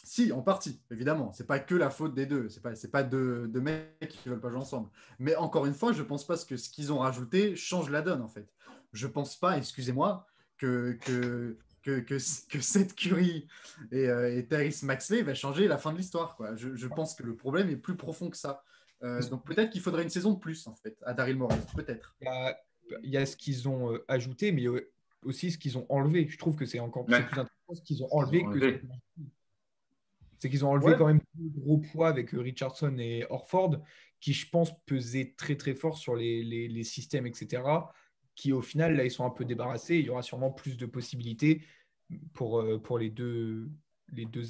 Si, en partie, évidemment. C'est pas que la faute des deux. C'est pas deux mecs qui veulent pas jouer ensemble. Mais encore une fois, je pense pas que ce qu'ils ont rajouté change la donne, en fait. Je pense pas, excusez-moi, que Seth Curry et Tyrese Maxey va changer la fin de l'histoire, quoi. Je pense que le problème est plus profond que ça. Donc peut-être qu'il faudrait une saison de plus, en fait, à Daryl Morey. Peut-être. Il y a, il y a ce qu'ils ont ajouté, mais il y a aussi ce qu'ils ont enlevé. Je trouve que c'est Ouais, plus intéressant ce qu'ils ont ils ont enlevé que ce enlevé. qu'ils ont. C'est qu'ils ont enlevé Ouais, quand même deux gros poids avec Richardson et Horford, qui, je pense, pesaient très très fort sur les systèmes, etc. Qui, au final, là, ils sont un peu débarrassés. Il y aura sûrement plus de possibilités pour les deux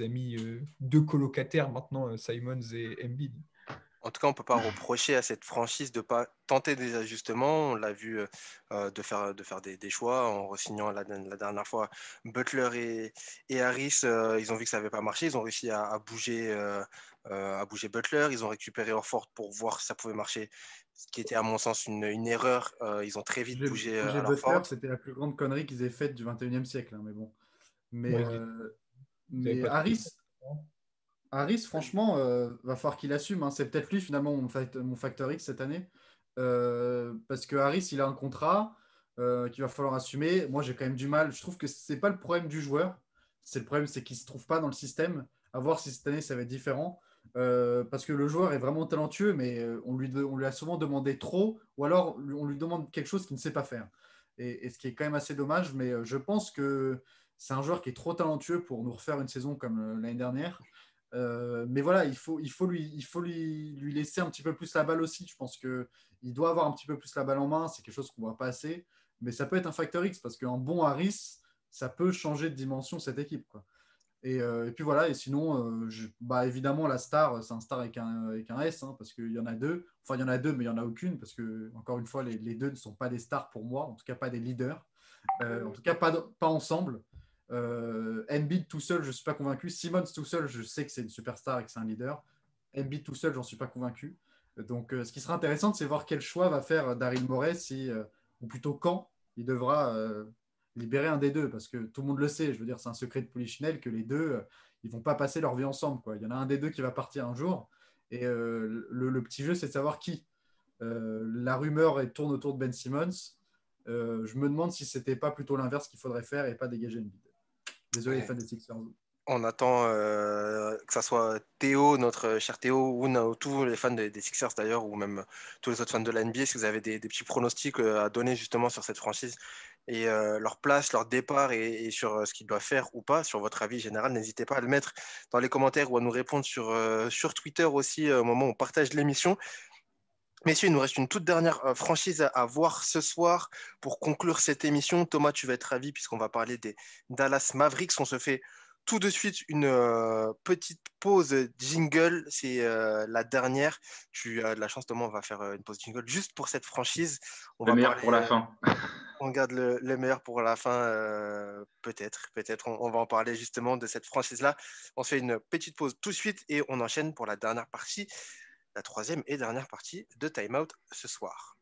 amis, deux colocataires maintenant, Simons et Embiid. en tout cas, on ne peut pas reprocher à cette franchise de ne pas tenter des ajustements. On l'a vu de faire des choix en re-signant la dernière fois Butler et Harris. Ils ont vu que ça n'avait pas marché. Ils ont réussi à bouger Butler. Ils ont récupéré Horford pour voir si ça pouvait marcher, ce qui était à mon sens une erreur. Ils ont très vite bougé bouger Al Butler, Horford. c'était la plus grande connerie qu'ils aient faite du 21e siècle, hein, mais bon. Mais, Ouais, euh, ils n'avaient mais pas trop. Harris, franchement, va falloir qu'il assume, hein. C'est peut-être lui finalement mon facteur X cette année. Parce que Harris, il a un contrat qu'il va falloir assumer. Moi, j'ai quand même du mal. Je trouve que c'est pas le problème du joueur. C'est le problème, c'est qu'il se trouve pas dans le système. À voir si cette année ça va être différent. Parce que le joueur est vraiment talentueux, mais on lui a souvent demandé trop, ou alors on lui demande quelque chose qu'il ne sait pas faire. Et ce qui est quand même assez dommage, mais je pense que c'est un joueur qui est trop talentueux pour nous refaire une saison comme l'année dernière. Mais voilà, il faut lui laisser un petit peu plus la balle aussi. Je pense qu'il doit avoir un petit peu plus la balle en main. C'est quelque chose qu'on ne voit pas assez. Mais ça peut être un facteur X parce qu'un bon Harris, ça peut changer de dimension cette équipe, quoi. Et puis voilà, et sinon, bah, évidemment, la star, c'est un star avec un S, hein, parce qu'il y en a deux. Enfin, il y en a deux, mais il n'y en a aucune, parce que, encore une fois, les deux ne sont pas des stars pour moi, en tout cas pas des leaders. En tout cas, pas ensemble. Embiid tout seul, je ne suis pas convaincu. Simmons tout seul, je sais que c'est une superstar et que c'est un leader. Embiid tout seul, j'en suis pas convaincu. Donc, ce qui sera intéressant, c'est voir quel choix va faire Daryl Morey, ou plutôt quand il devra libérer un des deux, parce que tout le monde le sait. Je veux dire, c'est un secret de Polichinelle que les deux, ils vont pas passer leur vie ensemble, quoi. Il y en a un des deux qui va partir un jour. Et le petit jeu, c'est de savoir qui. La rumeur tourne autour de Ben Simmons. Je me demande si c'était pas plutôt l'inverse qu'il faudrait faire et pas dégager Embiid. Désolé, les fans des Sixers. On attend que ça soit Théo, notre cher Théo, ou tous les fans des Sixers d'ailleurs, ou même tous les autres fans de la NBA, si vous avez des petits pronostics à donner justement sur cette franchise et leur place, leur départ et sur ce qu'ils doivent faire ou pas, sur votre avis général, n'hésitez pas à le mettre dans les commentaires ou à nous répondre sur Twitter aussi au moment où on partage l'émission. Messieurs, il nous reste une toute dernière franchise à voir ce soir pour conclure cette émission. Thomas, tu vas être ravi puisqu'on va parler des Dallas Mavericks. On se fait tout de suite une petite pause jingle. C'est la dernière. Tu as de la chance, Thomas, on va faire une pause jingle juste pour cette franchise. On Le va meilleur parler, pour la fin. on garde le meilleur pour la fin, peut-être. On va en parler justement de cette franchise-là. On se fait une petite pause tout de suite et on enchaîne pour la dernière partie, la troisième et dernière partie de Time Out ce soir.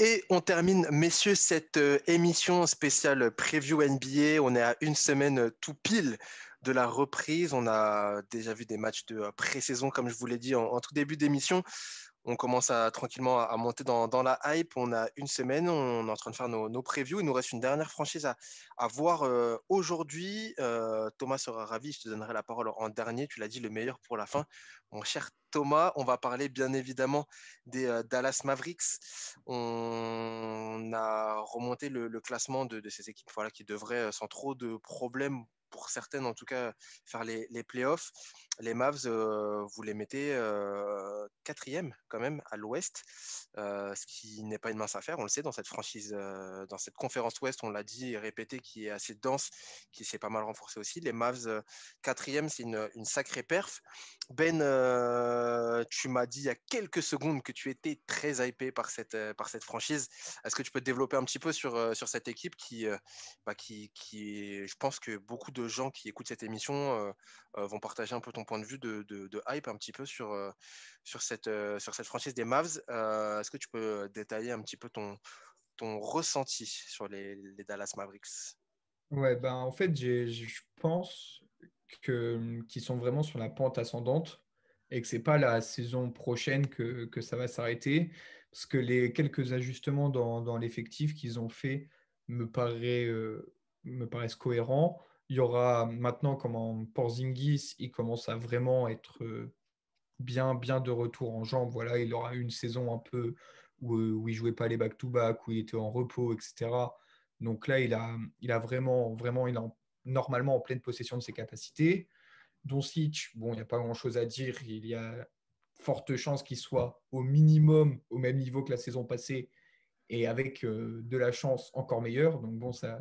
Et on termine, messieurs, cette émission spéciale preview NBA. On est à une semaine tout pile de la reprise. On a déjà vu des matchs de pré-saison, comme je vous l'ai dit en tout début d'émission. On commence tranquillement à monter dans la hype. On a une semaine, on est en train de faire nos previews. Il nous reste une dernière franchise à voir aujourd'hui. Thomas sera ravi, je te donnerai la parole en dernier. Tu l'as dit, le meilleur pour la fin. Mon cher Thomas, on va parler bien évidemment des Dallas Mavericks. On a remonté le classement de ces équipes voilà, qui devraient, sans trop de problèmes, pour certaines en tout cas, faire les playoffs. Les Mavs, vous les mettez quatrième quand même à l'Ouest, ce qui n'est pas une mince affaire, on le sait, dans cette franchise, dans cette conférence Ouest, on l'a dit et répété, qui est assez dense, qui s'est pas mal renforcée aussi. Les Mavs quatrième, c'est une sacrée perf. Ben, tu m'as dit il y a quelques secondes que tu étais très hypé par cette franchise. Est-ce que tu peux te développer un petit peu sur cette équipe qui, je pense que beaucoup de gens qui écoutent cette émission vont partager un peu ton point de vue de hype un petit peu sur cette franchise des Mavs. Est-ce que tu peux détailler un petit peu ton ressenti sur les Dallas Mavericks? Ouais, ben en fait, je pense qu'ils sont vraiment sur la pente ascendante et que c'est pas la saison prochaine que ça va s'arrêter. Parce que les quelques ajustements dans l'effectif qu'ils ont fait me paraissent cohérents. Il y aura maintenant, comment Porzingis, il commence à vraiment être bien de retour en jambes. Voilà, il aura eu une saison un peu où il jouait pas les back-to-back, où il était en repos, etc. Donc là, il a vraiment, il est normalement en pleine possession de ses capacités. Doncic, bon, il n'y a pas grand-chose à dire. Il y a forte chance qu'il soit au minimum au même niveau que la saison passée et avec de la chance encore meilleure. Donc bon, ça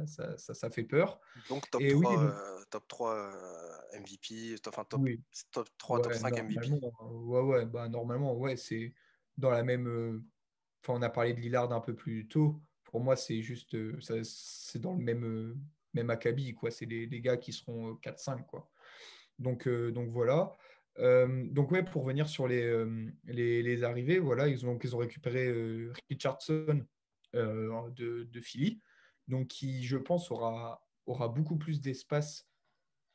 fait peur. Donc top Et oui, 3, donc, MVP, enfin oui. top 3, top Ouais, 5 MVP. normalement, bah, normalement, ouais, c'est dans la même. Enfin, on a parlé de Lillard un peu plus tôt. Pour moi, c'est juste, c'est dans le même acabit, quoi. C'est les gars qui seront 4-5, quoi. Donc voilà. Donc ouais, pour venir sur les arrivées, voilà, ils ont récupéré Richardson de Philly, donc qui, je pense, aura beaucoup plus d'espace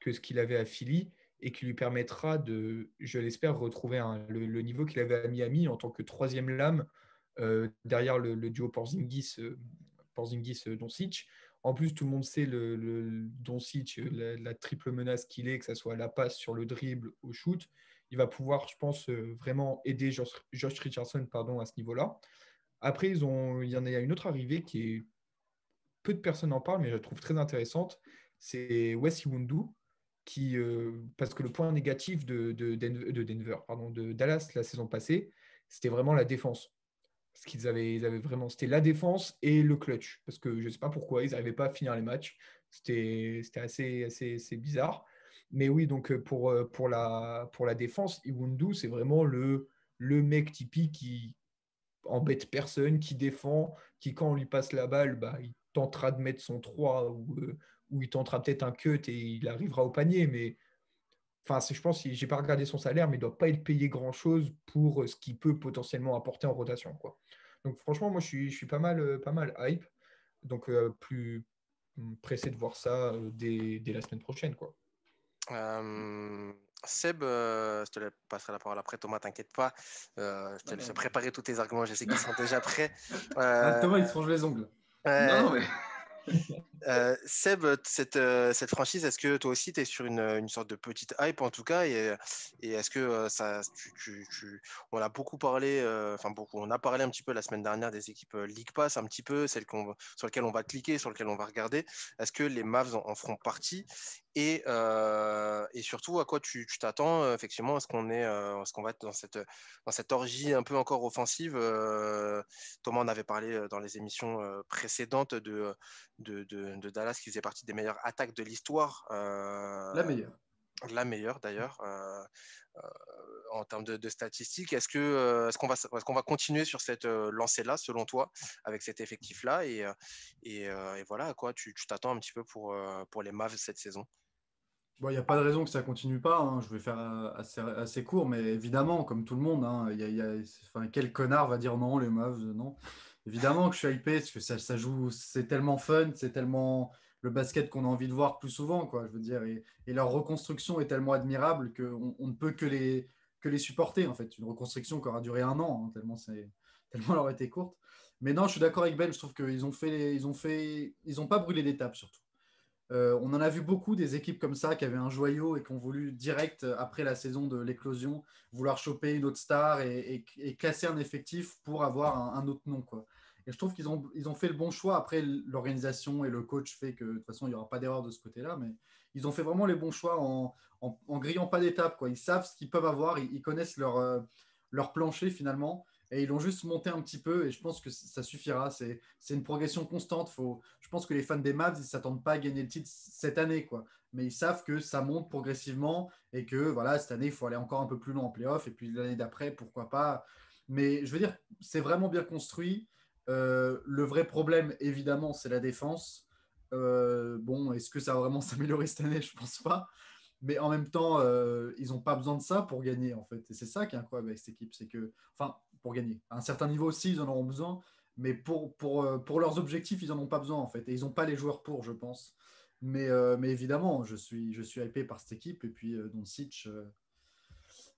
que ce qu'il avait à Philly et qui lui permettra de, je l'espère, retrouver le niveau qu'il avait à Miami en tant que troisième lame derrière le duo Porzingis-Doncic. En plus, tout le monde sait le Doncic, la triple menace qu'il est, que ce soit à la passe, sur le dribble, au shoot. Il va pouvoir, je pense, vraiment aider Josh Richardson pardon, à ce niveau-là. Après, il y en a une autre arrivée qui est peu de personnes en parlent, mais je la trouve très intéressante. C'est Wes Iwundu, parce que le point négatif de Denver, pardon, de Dallas la saison passée, c'était vraiment la défense. Parce ils avaient vraiment, c'était la défense et le clutch. Parce que je ne sais pas pourquoi, ils n'arrivaient pas à finir les matchs. C'était assez bizarre. Mais oui, donc pour la défense, Iwundu, c'est vraiment le mec typique qui embête personne, qui défend, qui quand on lui passe la balle, bah, il tentera de mettre son 3 ou il tentera peut-être un cut et il arrivera au panier. Mais enfin, je pense, j'ai pas regardé son salaire, mais il ne doit pas être payé grand-chose pour ce qu'il peut potentiellement apporter en rotation, quoi. Donc franchement, moi, je suis pas mal hype. Donc plus pressé de voir ça dès la semaine prochaine, quoi. Euh, Seb, je te passerai la parole après. Thomas, t'inquiète pas. Je te Non, laisse non. préparer tous tes arguments. Je sais qu'ils sont déjà prêts. Ah, Thomas, il Euh, se range les ongles. Non, euh, non, mais Seb, cette franchise, est-ce que toi aussi tu es sur une sorte de petite hype en tout cas et est-ce que on a beaucoup parlé, enfin beaucoup, on a parlé un petit peu la semaine dernière des équipes League Pass, un petit peu, sur lesquelles on va cliquer, sur lesquelles on va regarder. Est-ce que les Mavs en feront partie et surtout à quoi tu t'attends effectivement, est-ce qu'on va être dans cette orgie un peu encore offensive Thomas en avait parlé dans les émissions précédentes de Dallas qui faisait partie des meilleures attaques de l'histoire, La meilleure. la meilleure d'ailleurs euh, en termes de statistiques. Est-ce qu'on va continuer sur cette lancée-là selon toi avec cet effectif-là et voilà à quoi tu t'attends un petit peu pour les Mavs cette saison? Bon, il n'y a pas de raison que ça continue pas, hein. Je vais faire assez court, mais évidemment, comme tout le monde, hein, enfin, quel connard va dire non, les Mavs, non. Évidemment que je suis hypé, parce que ça joue, c'est tellement fun, c'est tellement le basket qu'on a envie de voir plus souvent, quoi, je veux dire. Et leur reconstruction est tellement admirable qu'on on ne peut que les supporter, en fait. Une reconstruction qui aura duré 1 an, hein, tellement elle aurait été courte. Mais non, je suis d'accord avec Ben, je trouve qu'ils ont pas brûlé d'étape, surtout. On en a vu beaucoup des équipes comme ça qui avaient un joyau et qui ont voulu direct après la saison de l'éclosion vouloir choper une autre star et classer un effectif pour avoir un autre nom, quoi. Et je trouve qu'ils ont fait le bon choix. Après, l'organisation et le coach fait que de toute façon, il n'y aura pas d'erreur de ce côté-là, mais ils ont fait vraiment les bons choix en grillant pas d'étapes, quoi. Ils savent ce qu'ils peuvent avoir, ils connaissent leur plancher finalement. Et ils l'ont juste monté un petit peu et je pense que ça suffira. C'est une progression constante. Je pense que les fans des Mavs, ils ne s'attendent pas à gagner le titre cette année, quoi. Mais ils savent que ça monte progressivement et que voilà, cette année, il faut aller encore un peu plus loin en playoff. Et puis l'année d'après, pourquoi pas. Mais je veux dire, c'est vraiment bien construit. Le vrai problème, évidemment, c'est la défense. Bon, est-ce que ça va vraiment s'améliorer cette année? Je pense pas. Mais en même temps, ils n'ont pas besoin de ça pour gagner, en fait. Et c'est ça qui est incroyable avec cette équipe. C'est que, enfin, pour gagner. À un certain niveau aussi, ils en auront besoin. Mais pour leurs objectifs, ils n'en ont pas besoin, en fait. Et ils n'ont pas les joueurs pour, je pense. Mais évidemment, je suis hypé par cette équipe. Et puis, Doncic,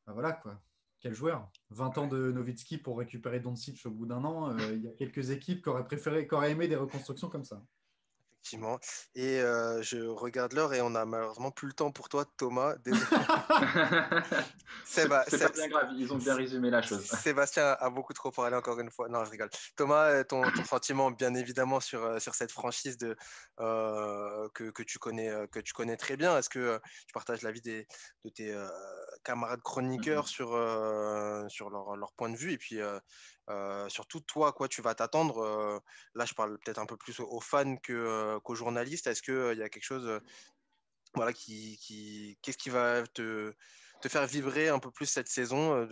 bah voilà, quoi. Quel joueur. 20 ans de Nowitzki pour récupérer Doncic au bout d'1 an. Il y a quelques équipes qui auraient aimé des reconstructions comme ça. Effectivement. Et je regarde l'heure et on a malheureusement plus le temps pour toi, Thomas. Désolé. Séba- C'est pas bien grave, ils ont bien résumé la chose. Sébastien a beaucoup trop parlé encore une fois. Non, je rigole. Thomas, ton sentiment, bien évidemment, sur cette franchise que tu connais très bien. Est-ce que tu partages l'avis de tes camarades chroniqueurs sur leur point de vue? Et puis, surtout, toi, à quoi tu vas t'attendre? Là, je parle peut-être un peu plus aux fans qu'aux journalistes. Est-ce qu'il y a quelque chose voilà, qu'est-ce qui va te faire vibrer un peu plus cette saison,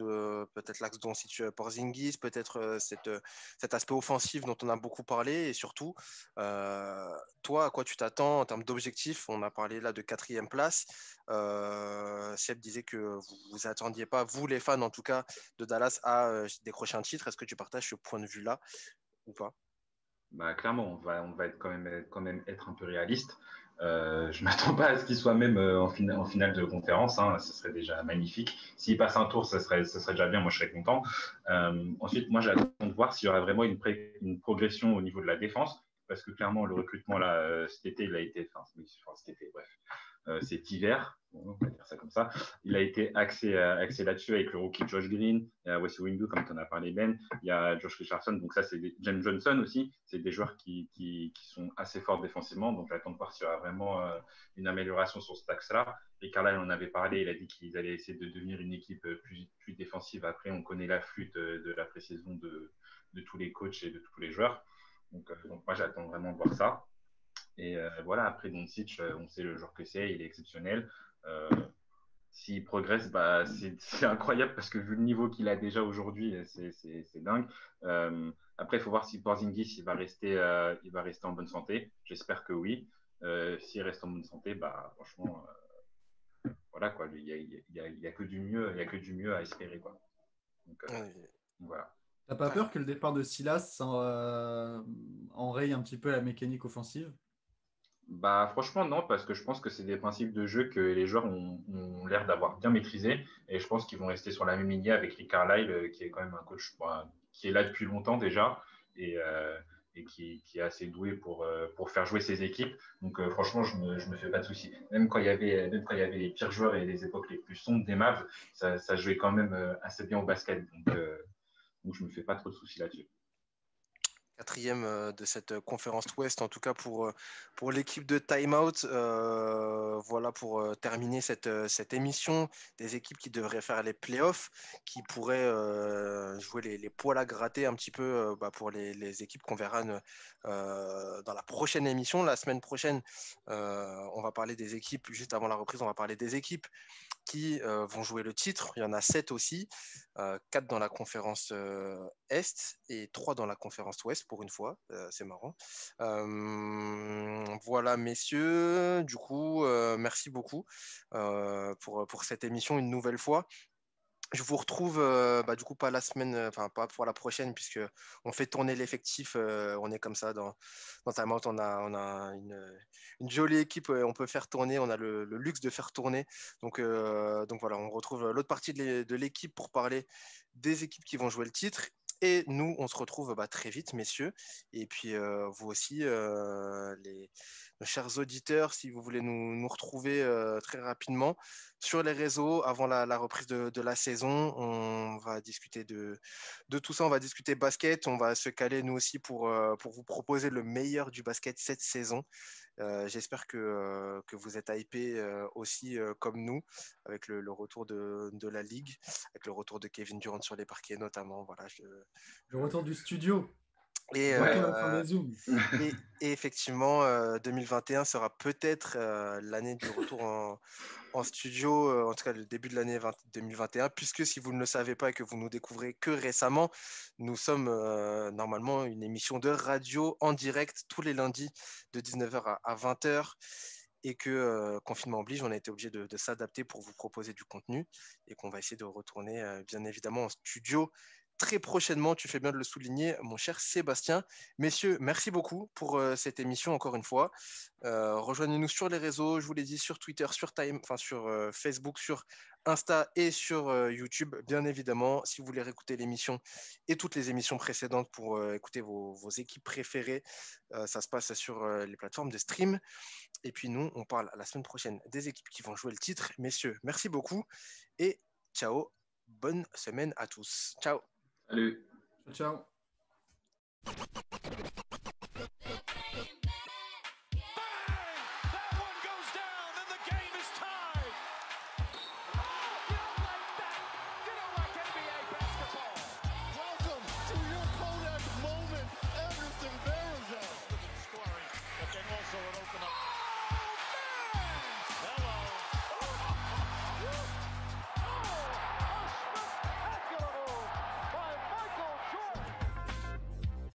peut-être l'axe dont situe Porzingis, peut-être cet aspect offensif dont on a beaucoup parlé, et surtout, toi, à quoi tu t'attends en termes d'objectifs? On a parlé là de quatrième place. Seb disait que vous vous attendiez pas, vous les fans en tout cas, de Dallas à décrocher un titre. Est-ce que tu partages ce point de vue-là ou pas? Bah, clairement, on va quand même être un peu réaliste. Je m'attends pas à ce qu'il soit même en finale de conférence, hein, ce serait déjà magnifique. S'il passe un tour, ça serait déjà bien, moi je serais content. Ensuite, moi j'attends de voir s'il y aura vraiment une progression au niveau de la défense, parce que clairement le recrutement là, cet été, il a été, enfin cet été, bref, cet hiver, on va dire ça comme ça, il a été axé là-dessus avec le rookie Josh Green, Wesley Windu, comme tu en as parlé Ben, il y a Josh Richardson, donc ça c'est James Johnson aussi, c'est des joueurs qui sont assez forts défensivement, donc j'attends de voir s'il y aura vraiment une amélioration sur cet axe-là. Et Carlisle en avait parlé, il a dit qu'ils allaient essayer de devenir une équipe plus défensive. Après, on connaît la flûte de la pré-saison de tous les coachs et de tous les joueurs. Donc moi, j'attends vraiment de voir ça. Et voilà, après Doncic, on sait le joueur que c'est, il est exceptionnel. Euh, S'il progresse, bah, c'est incroyable parce que vu le niveau qu'il a déjà aujourd'hui, c'est dingue. Après, il faut voir si Porzingis il va rester en bonne santé. J'espère que oui. S'il reste en bonne santé, bah, franchement, voilà quoi. Il y a que du mieux, il y a que du mieux à espérer quoi. Donc voilà. T'as pas peur que le départ de Silas enraye un petit peu la mécanique offensive? Bah, franchement, non, parce que je pense que c'est des principes de jeu que les joueurs ont l'air d'avoir bien maîtrisés. Et je pense qu'ils vont rester sur la même lignée avec Rick Carlisle, qui est quand même un coach qui est là depuis longtemps déjà et qui est assez doué pour faire jouer ses équipes. Donc, franchement, je me fais pas de soucis. Même quand il y avait les pires joueurs et les époques les plus sombres des Mavs, ça jouait quand même assez bien au basket. Donc je me fais pas trop de soucis là-dessus. Quatrième de cette conférence Ouest, en tout cas pour l'équipe de Time Out. Voilà pour terminer cette émission des équipes qui devraient faire les playoffs, qui pourraient jouer les poils à gratter un petit peu pour les équipes qu'on verra dans la prochaine émission. La semaine prochaine, on va parler des équipes, juste avant la reprise, on va parler des équipes qui vont jouer le titre. Il y en a 7 aussi, 4 dans la conférence Est et 3 dans la conférence Ouest pour une fois. C'est marrant. Voilà, messieurs. Du coup, merci beaucoup pour cette émission une nouvelle fois. Je vous retrouve du coup pas la semaine, enfin pas pour la prochaine puisque on fait tourner l'effectif. On est comme ça dans Time Out. On a une jolie équipe. On peut faire tourner. On a le luxe de faire tourner. Donc voilà, on retrouve l'autre partie de l'équipe pour parler des équipes qui vont jouer le titre. Et nous, on se retrouve très vite, messieurs. Et puis vous aussi, nos chers auditeurs, si vous voulez nous retrouver très rapidement sur les réseaux avant la reprise de la saison. On va discuter de tout ça, on va discuter basket, on va se caler nous aussi pour vous proposer le meilleur du basket cette saison. J'espère que vous êtes hypés aussi comme nous, avec le retour de la Ligue, avec le retour de Kevin Durant sur les parquets notamment. Voilà, Le retour du studio. et, Le retour de la fin des Zooms. et effectivement, 2021 sera peut-être l'année du retour en studio, en tout cas le début de l'année 2021, puisque si vous ne le savez pas et que vous nous découvrez que récemment, nous sommes normalement une émission de radio en direct tous les lundis de 19h à 20h. Et que confinement oblige, on a été obligé de s'adapter pour vous proposer du contenu et qu'on va essayer de retourner bien évidemment en studio très prochainement. Tu fais bien de le souligner, mon cher Sébastien. Messieurs, merci beaucoup pour cette émission encore une fois. Rejoignez-nous sur les réseaux, je vous l'ai dit, sur Twitter, sur Facebook, sur Insta et sur YouTube, bien évidemment. Si vous voulez réécouter l'émission et toutes les émissions précédentes pour écouter vos équipes préférées, ça se passe sur les plateformes de stream. Et puis nous, on parle la semaine prochaine des équipes qui vont jouer le titre. Messieurs, merci beaucoup et ciao. Bonne semaine à tous. Ciao. Salut. Ciao, ciao.